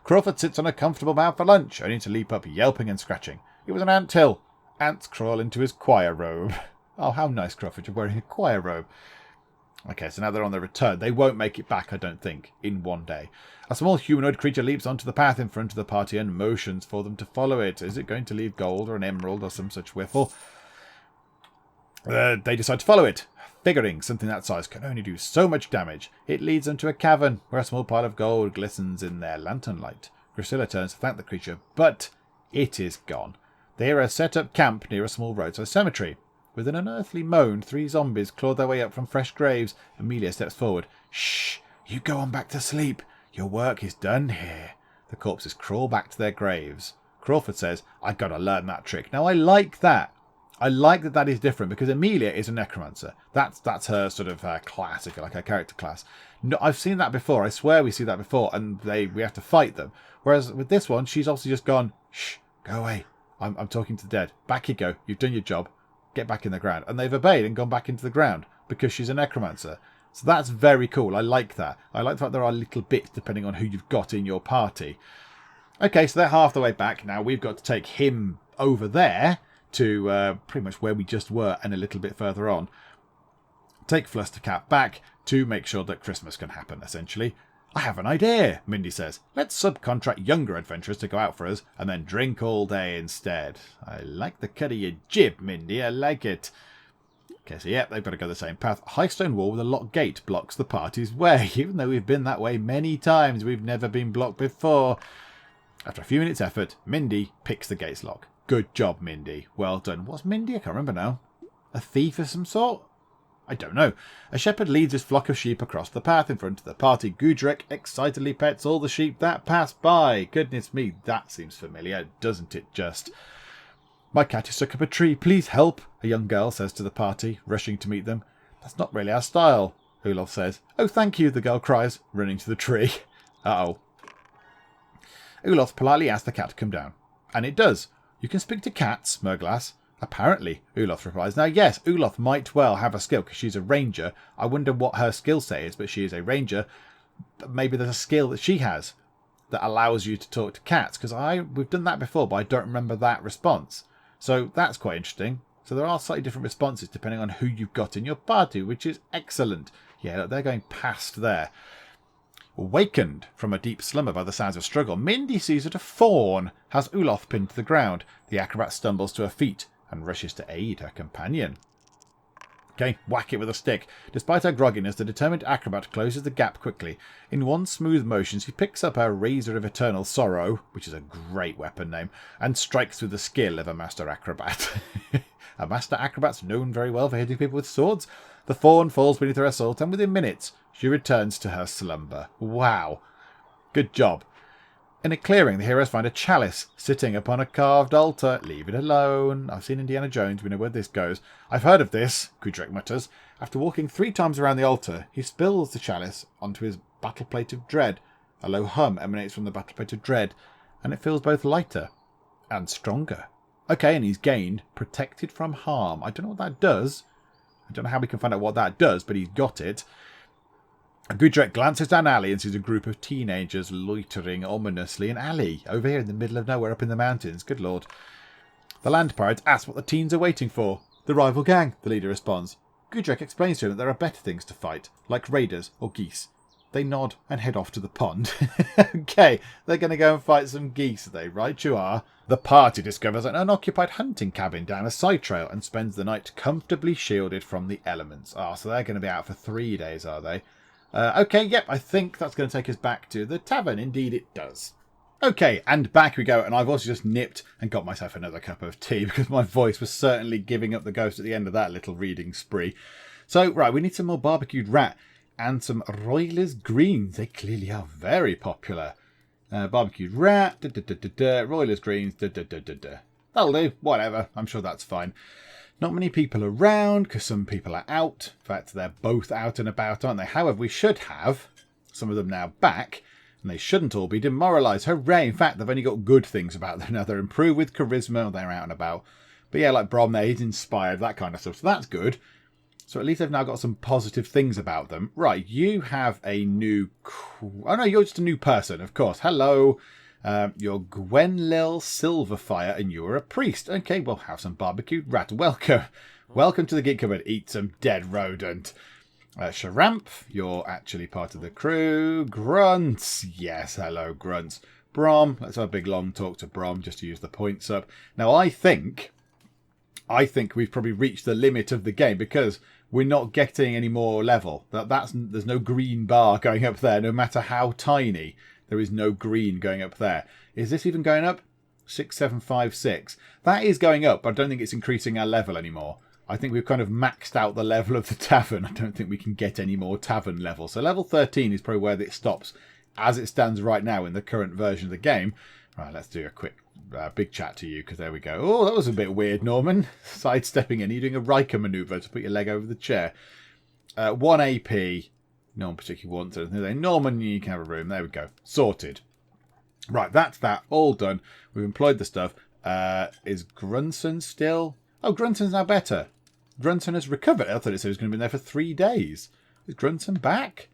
Crawford sits on a comfortable mound for lunch, only to leap up yelping and scratching. It was an anthill. Ants crawl into his choir robe. Oh, how nice, Crawford. You're wearing a choir robe. Okay, so now they're on their return. They won't make it back, I don't think, in one day. A small humanoid creature leaps onto the path in front of the party and motions for them to follow it. Is it going to leave gold or an emerald or some such whiffle? They decide to follow it, figuring something that size can only do so much damage. It leads them to a cavern where a small pile of gold glistens in their lantern light. Priscilla turns to thank the creature, but it is gone. The hero set up camp near a small roadside cemetery. With an unearthly moan, 3 zombies claw their way up from fresh graves. Amelia steps forward. Shh! You go on back to sleep. Your work is done here. The corpses crawl back to their graves. Crawford says, I gotta learn that trick. Now I like that. I like that is different because Amelia is a necromancer. That's her sort of class, if you like, her character class. No, I've seen that before. I swear we see that before, and we have to fight them. Whereas with this one, she's also just gone, shh, go away. I'm talking to the dead. Back you go. You've done your job. Get back in the ground. And they've obeyed and gone back into the ground because she's a necromancer. So that's very cool. I like that. I like the fact there are little bits depending on who you've got in your party. Okay, so they're half the way back. Now we've got to take him over there to pretty much where we just were and a little bit further on. Take Flustercap back to make sure that Christmas can happen, essentially. I have an idea, Mindy says. Let's subcontract younger adventurers to go out for us and then drink all day instead. I like the cut of your jib, Mindy. I like it. Okay, so yeah, they've got to go the same path. A high stone wall with a locked gate blocks the party's way. Even though we've been that way many times, we've never been blocked before. After a few minutes' effort, Mindy picks the gate's lock. Good job, Mindy. Well done. What's Mindy? I can't remember now. A thief of some sort? I don't know. A shepherd leads his flock of sheep across the path in front of the party. Gudrek excitedly pets all the sheep that pass by. Goodness me, that seems familiar, doesn't it just? My cat is stuck up a tree. Please help, a young girl says to the party, rushing to meet them. That's not really our style, Olaf says. Oh, thank you, the girl cries, running to the tree. Uh-oh. Olaf politely asks the cat to come down. And it does. You can speak to cats, Murglass. Apparently, Olaf replies. Now, yes, Olaf might well have a skill because she's a ranger. I wonder what her skill set is, but she is a ranger. Maybe there's a skill that she has that allows you to talk to cats, because we've done that before, but I don't remember that response. So that's quite interesting. So there are slightly different responses depending on who you've got in your party, which is excellent. Yeah, look, they're going past there. Wakened from a deep slumber by the sounds of struggle, Mindy sees that a fawn has Olaf pinned to the ground. The acrobat stumbles to her feet and rushes to aid her companion. Okay, whack it with a stick. Despite her grogginess, the determined acrobat closes the gap quickly. In one smooth motion, she picks up her Razor of Eternal Sorrow, which is a great weapon name, and strikes with the skill of a master acrobat. A master acrobat's known very well for hitting people with swords. The fawn falls beneath her assault, and within minutes, she returns to her slumber. Wow. Good job. In a clearing, the heroes find a chalice sitting upon a carved altar. Leave it alone. I've seen Indiana Jones. We know where this goes. I've heard of this, Gudrek mutters. After walking 3 times around the altar, he spills the chalice onto his battle plate of dread. A low hum emanates from the battle plate of dread, and it feels both lighter and stronger. Okay, and he's gained protected from harm. I don't know what that does. I don't know how we can find out what that does, but he's got it. Gudrek glances down an alley and sees a group of teenagers loitering ominously. An alley over here in the middle of nowhere up in the mountains. Good lord. The land pirate asks what the teens are waiting for. The rival gang, the leader responds. Gudrek explains to him that there are better things to fight, like raiders or geese. They nod and head off to the pond. Okay, they're going to go and fight some geese, are they? Right you are. The party discovers an unoccupied hunting cabin down a side trail and spends the night comfortably shielded from the elements. Ah, so they're going to be out for 3 days, are they? Okay, yep, I think that's going to take us back to the tavern. Indeed it does. Okay, and back we go. And I've also just nipped and got myself another cup of tea because my voice was certainly giving up the ghost at the end of that little reading spree. So, right, we need some more barbecued rat and some Royler's greens. They clearly are very popular. Barbecued rat, Royler's greens, That'll do, whatever. I'm sure that's fine. Not many people around because some people are out. In fact, they're both out and about, aren't they? However, we should have some of them now back, and they shouldn't all be demoralised. Hooray! In fact, they've only got good things about them now. They're improved with charisma, they're out and about. But yeah, like Brom there, he's inspired, that kind of stuff. So that's good. So at least they've now got some positive things about them. Right, you have a new... Oh no, you're just a new person, of course. Hello. You're Gwenlil Silverfire and you are a priest. Okay, we'll have some barbecued rat. Welcome. Welcome to the Geek Cupboard. Eat some dead rodent. Sharamp, you're actually part of the crew. Grunts. Yes, hello, Grunts. Brom, let's have a big long talk to Brom just to use the points up. Now, I think we've probably reached the limit of the game because we're not getting any more level. There's no green bar going up there, no matter how tiny. There is no green going up there. Is this even going up? 6756. That is going up, but I don't think it's increasing our level anymore. I think we've kind of maxed out the level of the tavern. I don't think we can get any more tavern level. So level 13 is probably where it stops as it stands right now in the current version of the game. Right, let's do a quick big chat to you, because there we go. Oh, that was a bit weird, Norman. Sidestepping in. You're doing a Riker maneuver to put your leg over the chair. 1 AP. No one particularly wants it. Norman, you can have a room. There we go. Sorted. Right, that's that. All done. We've employed the stuff. Is Grunson still... Oh, Grunson's now better. Grunson has recovered. I thought it said he was going to be there for 3 days. Is Grunson back?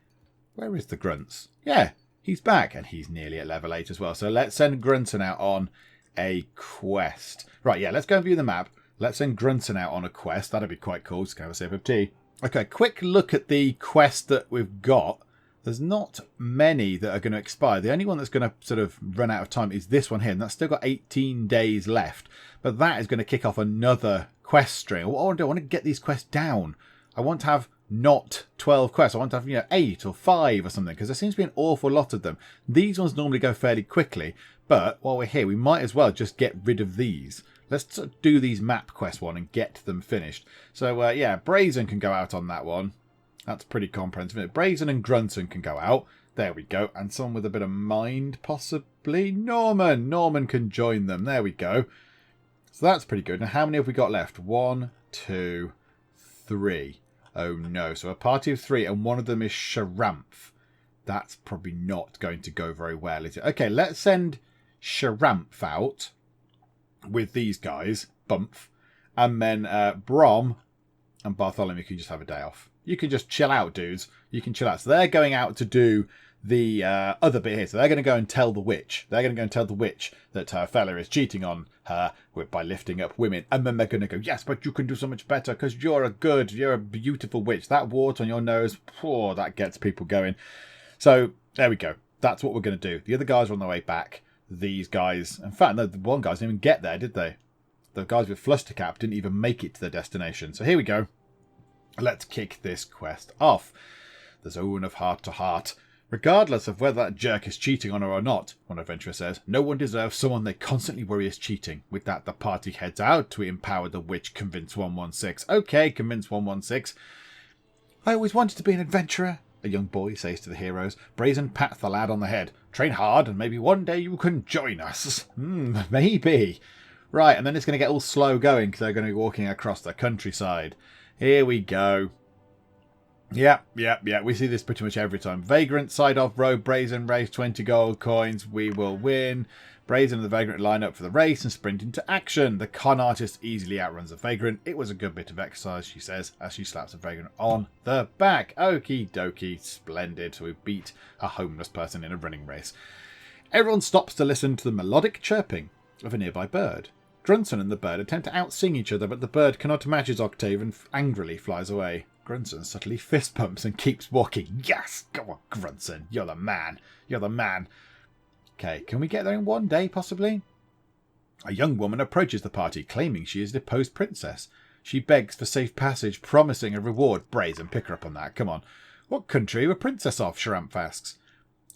Where is the Grunts? Yeah, he's back. And he's nearly at level 8 as well. So let's send Grunson out on a quest. Right, yeah, let's go and view the map. Let's send Grunson out on a quest. That'd be quite cool. Just go have a sip of tea. Okay, quick look at the quest that we've got. There's not many that are going to expire. The only one that's going to sort of run out of time is this one here. And that's still got 18 days left. But that is going to kick off another quest string. What I want to do, I want to get these quests down. I want to have not 12 quests. I want to have, 8 or 5 or something. Because there seems to be an awful lot of them. These ones normally go fairly quickly. But while we're here, we might as well just get rid of these. Let's do these map quest one and get them finished. So, yeah, Brazen can go out on that one. That's pretty comprehensive. Brazen and Grunson can go out. There we go. And someone with a bit of mind, possibly. Norman. Norman can join them. There we go. So that's pretty good. Now, how many have we got left? 1, 2, 3. Oh, no. So a party of 3, and one of them is Sharamph. That's probably not going to go very well, is it? Okay, let's send Sharamph out with these guys. Bumph. And then Brom and Bartholomew can just have a day off. You can just chill out, dudes. You can chill out. So they're going out to do the other bit here. So they're going to go and tell the witch. They're going to go and tell the witch that her fella is cheating on her by lifting up women. And then they're going to go, yes, but you can do so much better because you're a beautiful witch. That wart on your nose, oh, that gets people going. So there we go. That's what we're going to do. The other guys are on their way back. These guys, in fact, no, the one guys didn't even get there, did they? The guys with Flustercap didn't even make it to their destination. So here we go. Let's kick this quest off. The Zone of Heart to Heart. Regardless of whether that jerk is cheating on her or not, one adventurer says, no one deserves someone they constantly worry is cheating. With that, the party heads out to empower the witch, Convince 116. Okay, Convince 116. I always wanted to be an adventurer, a young boy says to the heroes. Brazen pats the lad on the head. Train hard and maybe one day you can join us. Maybe. Right, and then it's going to get all slow going because they're going to be walking across the countryside. Here we go. Yeah. We see this pretty much every time. Vagrant, side off road, Brazen race, 20 gold coins. We will win. Brazen and the Vagrant line up for the race and sprint into action. The con artist easily outruns the Vagrant. It was a good bit of exercise, she says, as she slaps the Vagrant on the back. Okie dokie, splendid. So we beat a homeless person in a running race. Everyone stops to listen to the melodic chirping of a nearby bird. Grunson and the bird attempt to outsing each other, but the bird cannot match his octave and angrily flies away. Grunson subtly fist pumps and keeps walking. Yes! Go on, Grunson. You're the man. You're the man. Okay, can we get there in one day, possibly? A young woman approaches the party, claiming she is the deposed princess. She begs for safe passage, promising a reward. Brazen, pick her up on that. Come on. What country are a princess of? Sharamph asks.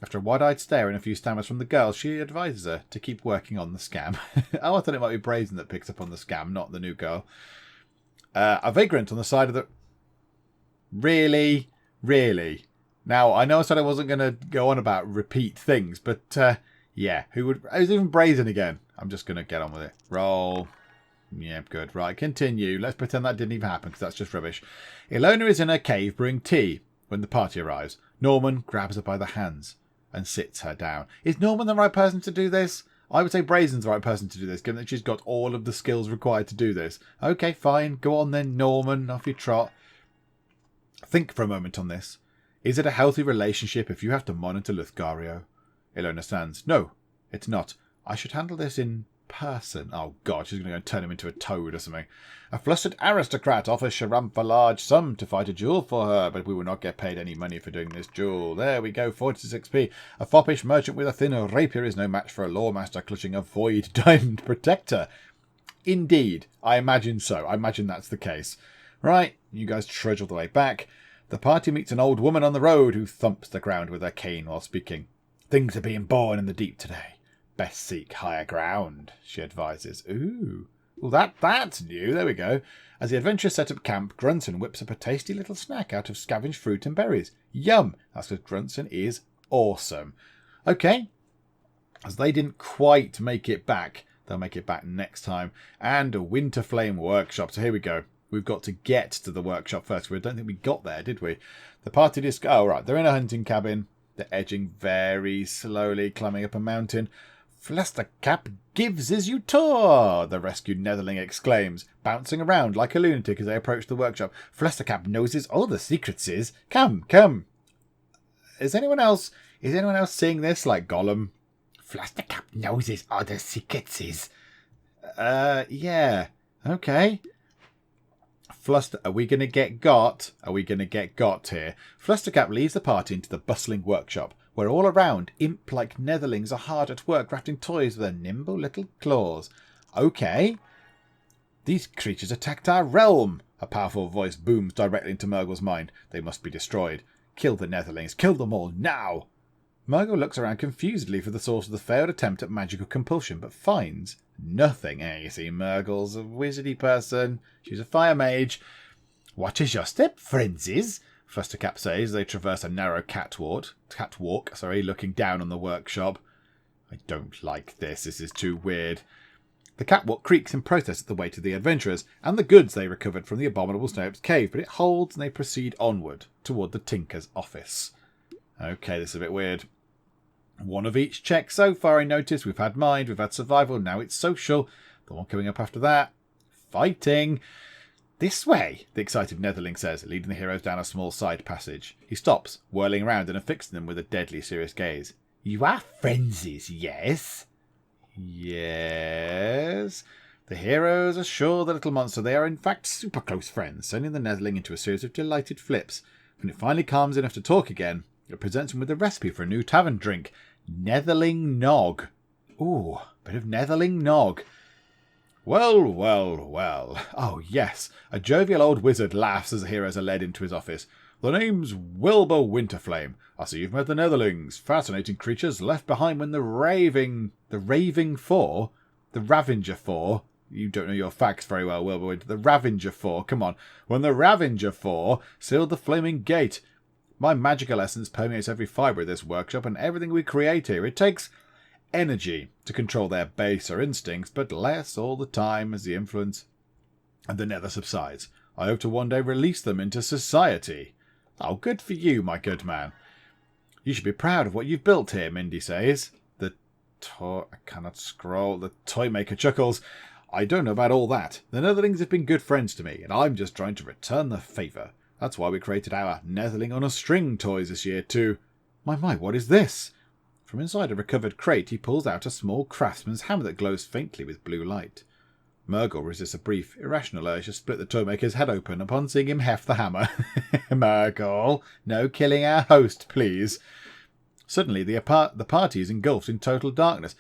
After a wide-eyed stare and a few stammers from the girl, she advises her to keep working on the scam. Oh, I thought it might be Brazen that picks up on the scam, not the new girl. A vagrant on the side of the... Really? Really? Now, I know I said I wasn't going to go on about repeat things, but, yeah. Who's even Brazen again? I'm just going to get on with it. Roll. Yeah, good. Right, continue. Let's pretend that didn't even happen, because that's just rubbish. Ilona is in her cave brewing tea when the party arrives. Norman grabs her by the hands and sits her down. Is Norman the right person to do this? I would say Brazen's the right person to do this, given that she's got all of the skills required to do this. Okay, fine. Go on then, Norman. Off you trot. Think for a moment on this. Is it a healthy relationship if you have to monitor Lothario? Ilona stands. No, it's not. I should handle this in person. Oh, God, she's going to go and turn him into a toad or something. A flustered aristocrat offers Sharamph a large sum to fight a duel for her, but we will not get paid any money for doing this duel. There we go, 46p. A foppish merchant with a thin rapier is no match for a lawmaster clutching a void diamond protector. Indeed, I imagine so. I imagine that's the case. Right, you guys trudge all the way back. The party meets an old woman on the road who thumps the ground with her cane while speaking. Things are being born in the deep today. Best seek higher ground, she advises. Ooh. Well, that's new. There we go. As the adventurers set up camp, Grunson whips up a tasty little snack out of scavenged fruit and berries. Yum! That's because Grunson is awesome. Okay. As they didn't quite make it back, they'll make it back next time. And a Winterflame workshop. So here we go. We've got to get to the workshop first. I don't think we got there, did we? The party oh, right. They're in a hunting cabin. They're edging very slowly, climbing up a mountain. Flustercap gives as you tour, the rescued Netherling exclaims, bouncing around like a lunatic as they approach the workshop. Flustercap knows all the secrets is. Come. Is anyone else seeing this like Gollum? Flustercap knows all the secrets is. Yeah. Okay. Fluster, are we going to get got? Are we going to get got here? Flustercap leads the party into the bustling workshop, where all around imp-like Netherlings are hard at work crafting toys with their nimble little claws. Okay. These creatures attacked our realm. A powerful voice booms directly into Murgle's mind. They must be destroyed. Kill the Netherlings. Kill them all now. Murgle looks around confusedly for the source of the failed attempt at magical compulsion, but finds nothing. You see, Murgle's a wizardy person. She's a fire mage. Watch your step, frenzies, Flustercap says as they traverse a narrow catwalk, looking down on the workshop. I don't like this. This is too weird. The catwalk creaks in protest at the weight of the adventurers and the goods they recovered from the abominable Snope's cave, but it holds and they proceed onward toward the Tinker's office. Okay, this is a bit weird. One of each check so far, I noticed. We've had mind, we've had survival, now it's social. The one coming up after that. Fighting. This way, the excited Netherling says, leading the heroes down a small side passage. He stops, whirling around and affixing them with a deadly serious gaze. You are frenzies, yes? Yes. The heroes assure the little monster they are in fact super close friends, sending the Netherling into a series of delighted flips. When it finally calms enough to talk again, it presents him with a recipe for a new tavern drink. Netherling Nog. Ooh, bit of Netherling Nog. Well. Oh, yes. A jovial old wizard laughs as the heroes are led into his office. The name's Wilbur Winterflame. I see you've met the Netherlings. Fascinating creatures left behind when the Ravenger 4. You don't know your facts very well, Wilbur Winter. The Ravenger 4. Come on. When the Ravenger 4 sealed the flaming gate. My magical essence permeates every fibre of this workshop and everything we create here. It takes energy to control their baser instincts, but less all the time as the influence and the nether subsides. I hope to one day release them into society. Oh, good for you, my good man. You should be proud of what you've built here, Mindy says. I cannot scroll. The toy maker chuckles. I don't know about all that. The Netherlings have been good friends to me, and I'm just trying to return the favour. That's why we created our Netherling on a String toys this year too. My, what is this? From inside a recovered crate, he pulls out a small craftsman's hammer that glows faintly with blue light. Murgle resists a brief, irrational urge to split the toymaker's head open upon seeing him heft the hammer. Murgle, no killing our host, please. Suddenly, the party is engulfed in total darkness.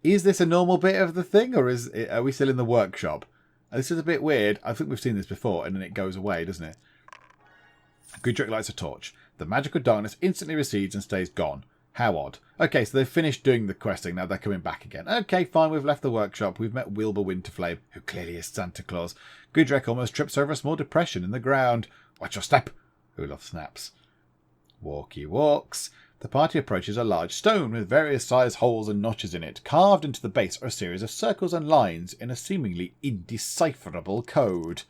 Is this a normal bit of the thing, or are we still in the workshop? This is a bit weird. I think we've seen this before, and then it goes away, doesn't it? Gudrick lights a torch. The magical darkness instantly recedes and stays gone. How odd. Okay, so they've finished doing the questing. Now they're coming back again. Okay, fine. We've left the workshop. We've met Wilbur Winterflame, who clearly is Santa Claus. Gudrick almost trips over a small depression in the ground. Watch your step, Olaf snaps. Walkie walks. The party approaches a large stone with various size holes and notches in it. Carved into the base are a series of circles and lines in a seemingly indecipherable code.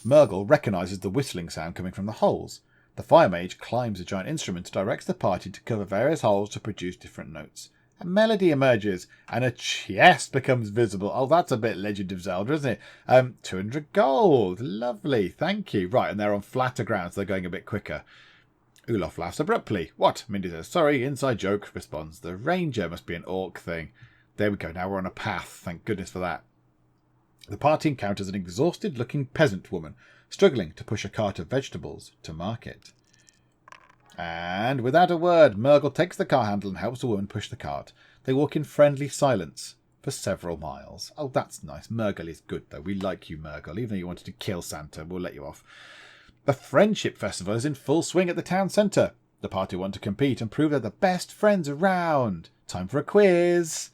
Murgle recognises the whistling sound coming from the holes. The fire mage climbs a giant instrument and directs the party to cover various holes to produce different notes. A melody emerges, and a chest becomes visible. Oh, that's a bit Legend of Zelda, isn't it? 200 gold. Lovely, thank you. Right, and they're on flatter ground, so they're going a bit quicker. Olaf laughs abruptly. What? Mindy says, sorry, inside joke, responds. The ranger must be an orc thing. There we go, now we're on a path. Thank goodness for that. The party encounters an exhausted-looking peasant woman, struggling to push a cart of vegetables to market. And without a word, Murgle takes the car handle and helps the woman push the cart. They walk in friendly silence for several miles. Oh, that's nice. Murgle is good, though. We like you, Murgle. Even though you wanted to kill Santa, we'll let you off. The Friendship Festival is in full swing at the town centre. The party want to compete and prove they're the best friends around. Time for a quiz.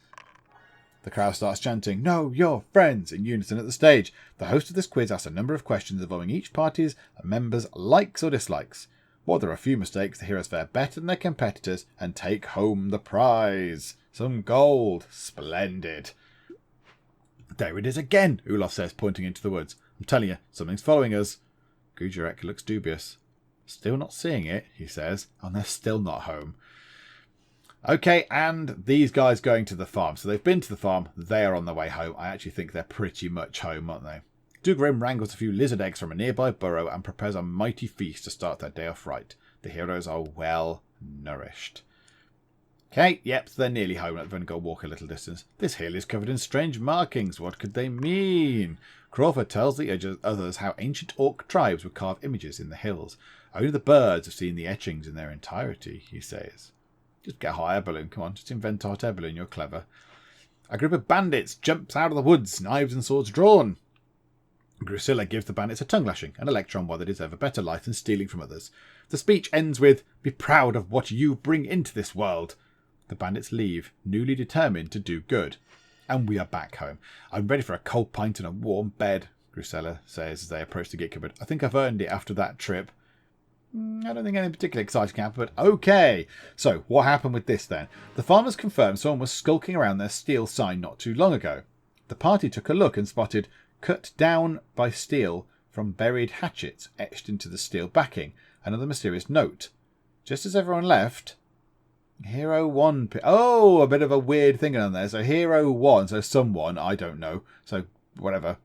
The crowd starts chanting, "Know your friends," in unison at the stage. The host of this quiz asks a number of questions involving each party's members' likes or dislikes. While there are a few mistakes, the heroes fare better than their competitors and take home the prize. Some gold. Splendid. There it is again, Olaf says, pointing into the woods. I'm telling you, something's following us. Gujarek looks dubious. Still not seeing it, he says, and they're still not home. Okay, and these guys going to the farm. So they've been to the farm. They are on their way home. I actually think they're pretty much home, aren't they? Dugrim wrangles a few lizard eggs from a nearby burrow and prepares a mighty feast to start their day off right. The heroes are well nourished. Okay, yep, so they're nearly home. They've only got to walk a little distance. This hill is covered in strange markings. What could they mean? Crawford tells the others how ancient orc tribes would carve images in the hills. Only the birds have seen the etchings in their entirety, he says. Just get a hot air balloon. Come on, just invent a hot air balloon. You're clever. A group of bandits jumps out of the woods, knives and swords drawn. Drusilla gives the bandits a tongue lashing and a lecture on why they deserve a better life than stealing from others. The speech ends with, "Be proud of what you bring into this world." The bandits leave, newly determined to do good. And we are back home. I'm ready for a cold pint and a warm bed, Drusilla says as they approach the Geek cupboard. I think I've earned it after that trip. I don't think anything particularly exciting happened, but okay. So, what happened with this then? The farmers confirmed someone was skulking around their steel sign not too long ago. The party took a look and spotted "cut down by steel from buried hatchets" etched into the steel backing. Another mysterious note. Just as everyone left, Hero 1... Oh, a bit of a weird thing on there. So Hero 1, so someone, I don't know, so whatever,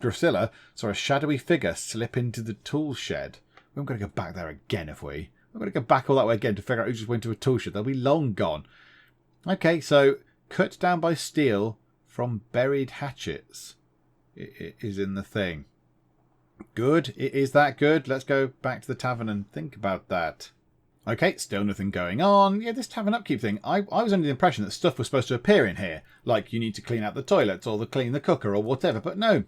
Drusilla saw a shadowy figure slip into the tool shed. We haven't got to go back there again, have we? We've got to go back all that way again to figure out who just went to a tool shed. They'll be long gone. Okay, so cut down by steel from buried hatchets. It is in the thing. Good. It is that good. Let's go back to the tavern and think about that. Okay, still nothing going on. Yeah, this tavern upkeep thing. I was under the impression that stuff was supposed to appear in here. Like you need to clean out the toilets or clean the cooker or whatever. But no.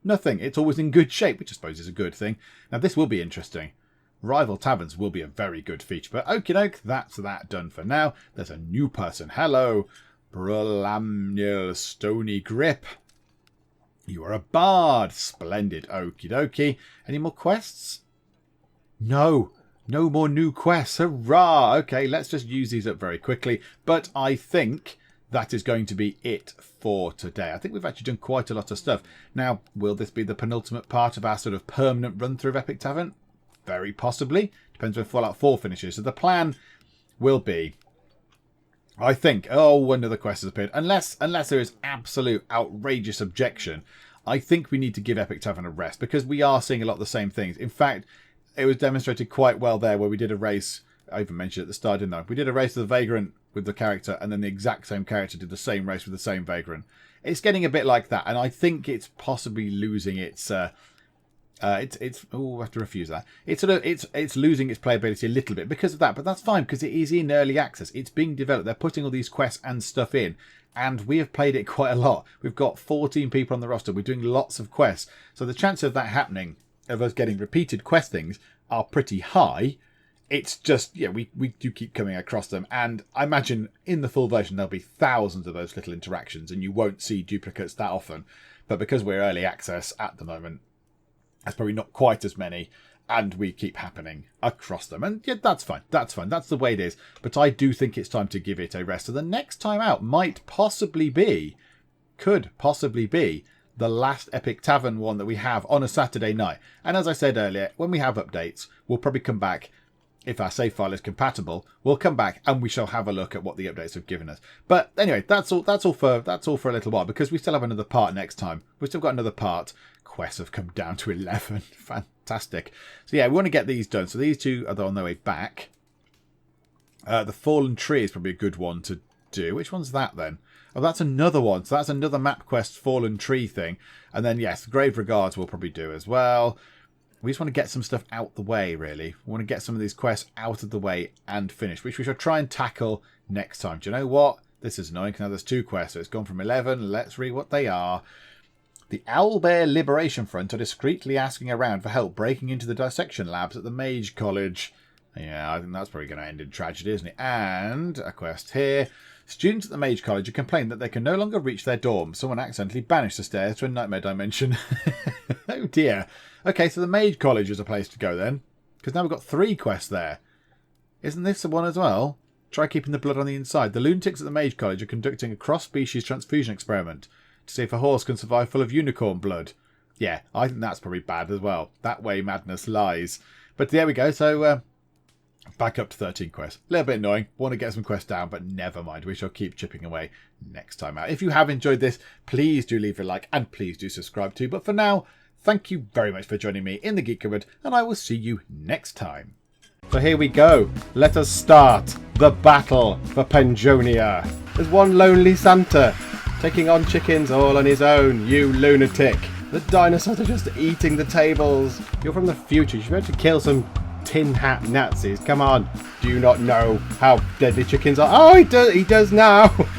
Nothing. It's always in good shape, which I suppose is a good thing. Now, this will be interesting. Rival taverns will be a very good feature. But okie doke, that's that done for now. There's a new person. Hello, Brulamniel Stony Grip. You are a bard. Splendid. Okie dokie. Any more quests? No. No more new quests. Hurrah. Okay, let's just use these up very quickly. But I think that is going to be it for today. I think we've actually done quite a lot of stuff. Now, will this be the penultimate part of our sort of permanent run-through of Epic Tavern? Very possibly. Depends when Fallout 4 finishes. So the plan will be, I think, another quest has appeared. Unless there is absolute outrageous objection, I think we need to give Epic Tavern a rest because we are seeing a lot of the same things. In fact, it was demonstrated quite well there where we did a race. I even mentioned at the start, didn't I? We did a race of the Vagrant with the character, and then the exact same character did the same race with the same Vagrant. It's getting a bit like that, and I think it's possibly losing its. I have to refuse that. It's losing its playability a little bit because of that, but that's fine because it is in early access. It's being developed. They're putting all these quests and stuff in, and we have played it quite a lot. We've got 14 people on the roster. We're doing lots of quests, so the chance of that happening, of us getting repeated quest things, are pretty high. It's just, yeah, we do keep coming across them. And I imagine in the full version, there'll be thousands of those little interactions and you won't see duplicates that often. But because we're early access at the moment, there's probably not quite as many. And we keep happening across them. And yeah, that's fine. That's fine. That's the way it is. But I do think it's time to give it a rest. So the next time out could possibly be the last Epic Tavern one that we have on a Saturday night. And as I said earlier, when we have updates, we'll probably come back. If our save file is compatible, we'll come back and we shall have a look at what the updates have given us. But anyway, that's all for a little while because we still have another part next time. We've still got another part. Quests have come down to 11. Fantastic. So yeah, we want to get these done. So these two are on their way back. The Fallen Tree is probably a good one to do. Which one's that then? Oh, that's another one. So that's another map quest Fallen Tree thing. And then yes, Grave Regards we'll probably do as well. We just want to get some stuff out the way, really. We want to get some of these quests out of the way and finish, which we shall try and tackle next time. Do you know what? This is annoying because now there's 2 quests, so it's gone from 11. Let's read what they are. The Owlbear Liberation Front are discreetly asking around for help breaking into the dissection labs at the Mage College. Yeah, I think that's probably going to end in tragedy, isn't it? And a quest here. Students at the Mage College have complained that they can no longer reach their dorm. Someone accidentally banished the stairs to a nightmare dimension. Oh dear. Okay, so the Mage College is a place to go then. Because now we've got 3 quests there. Isn't this the one as well? Try keeping the blood on the inside. The lunatics at the Mage College are conducting a cross-species transfusion experiment to see if a horse can survive full of unicorn blood. Yeah, I think that's probably bad as well. That way madness lies. But there we go. So back up to 13 quests. A little bit annoying. Want to get some quests down, but never mind. We shall keep chipping away next time out. If you have enjoyed this, please do leave a like and please do subscribe too. But for now, thank you very much for joining me in the Geek Cupboard, and I will see you next time. So here we go. Let us start the battle for Penjonia. There's one lonely Santa taking on chickens all on his own, you lunatic. The dinosaurs are just eating the tables. You're from the future. You should be able to kill some tin hat Nazis. Come on. Do you not know how deadly chickens are? Oh, he does now.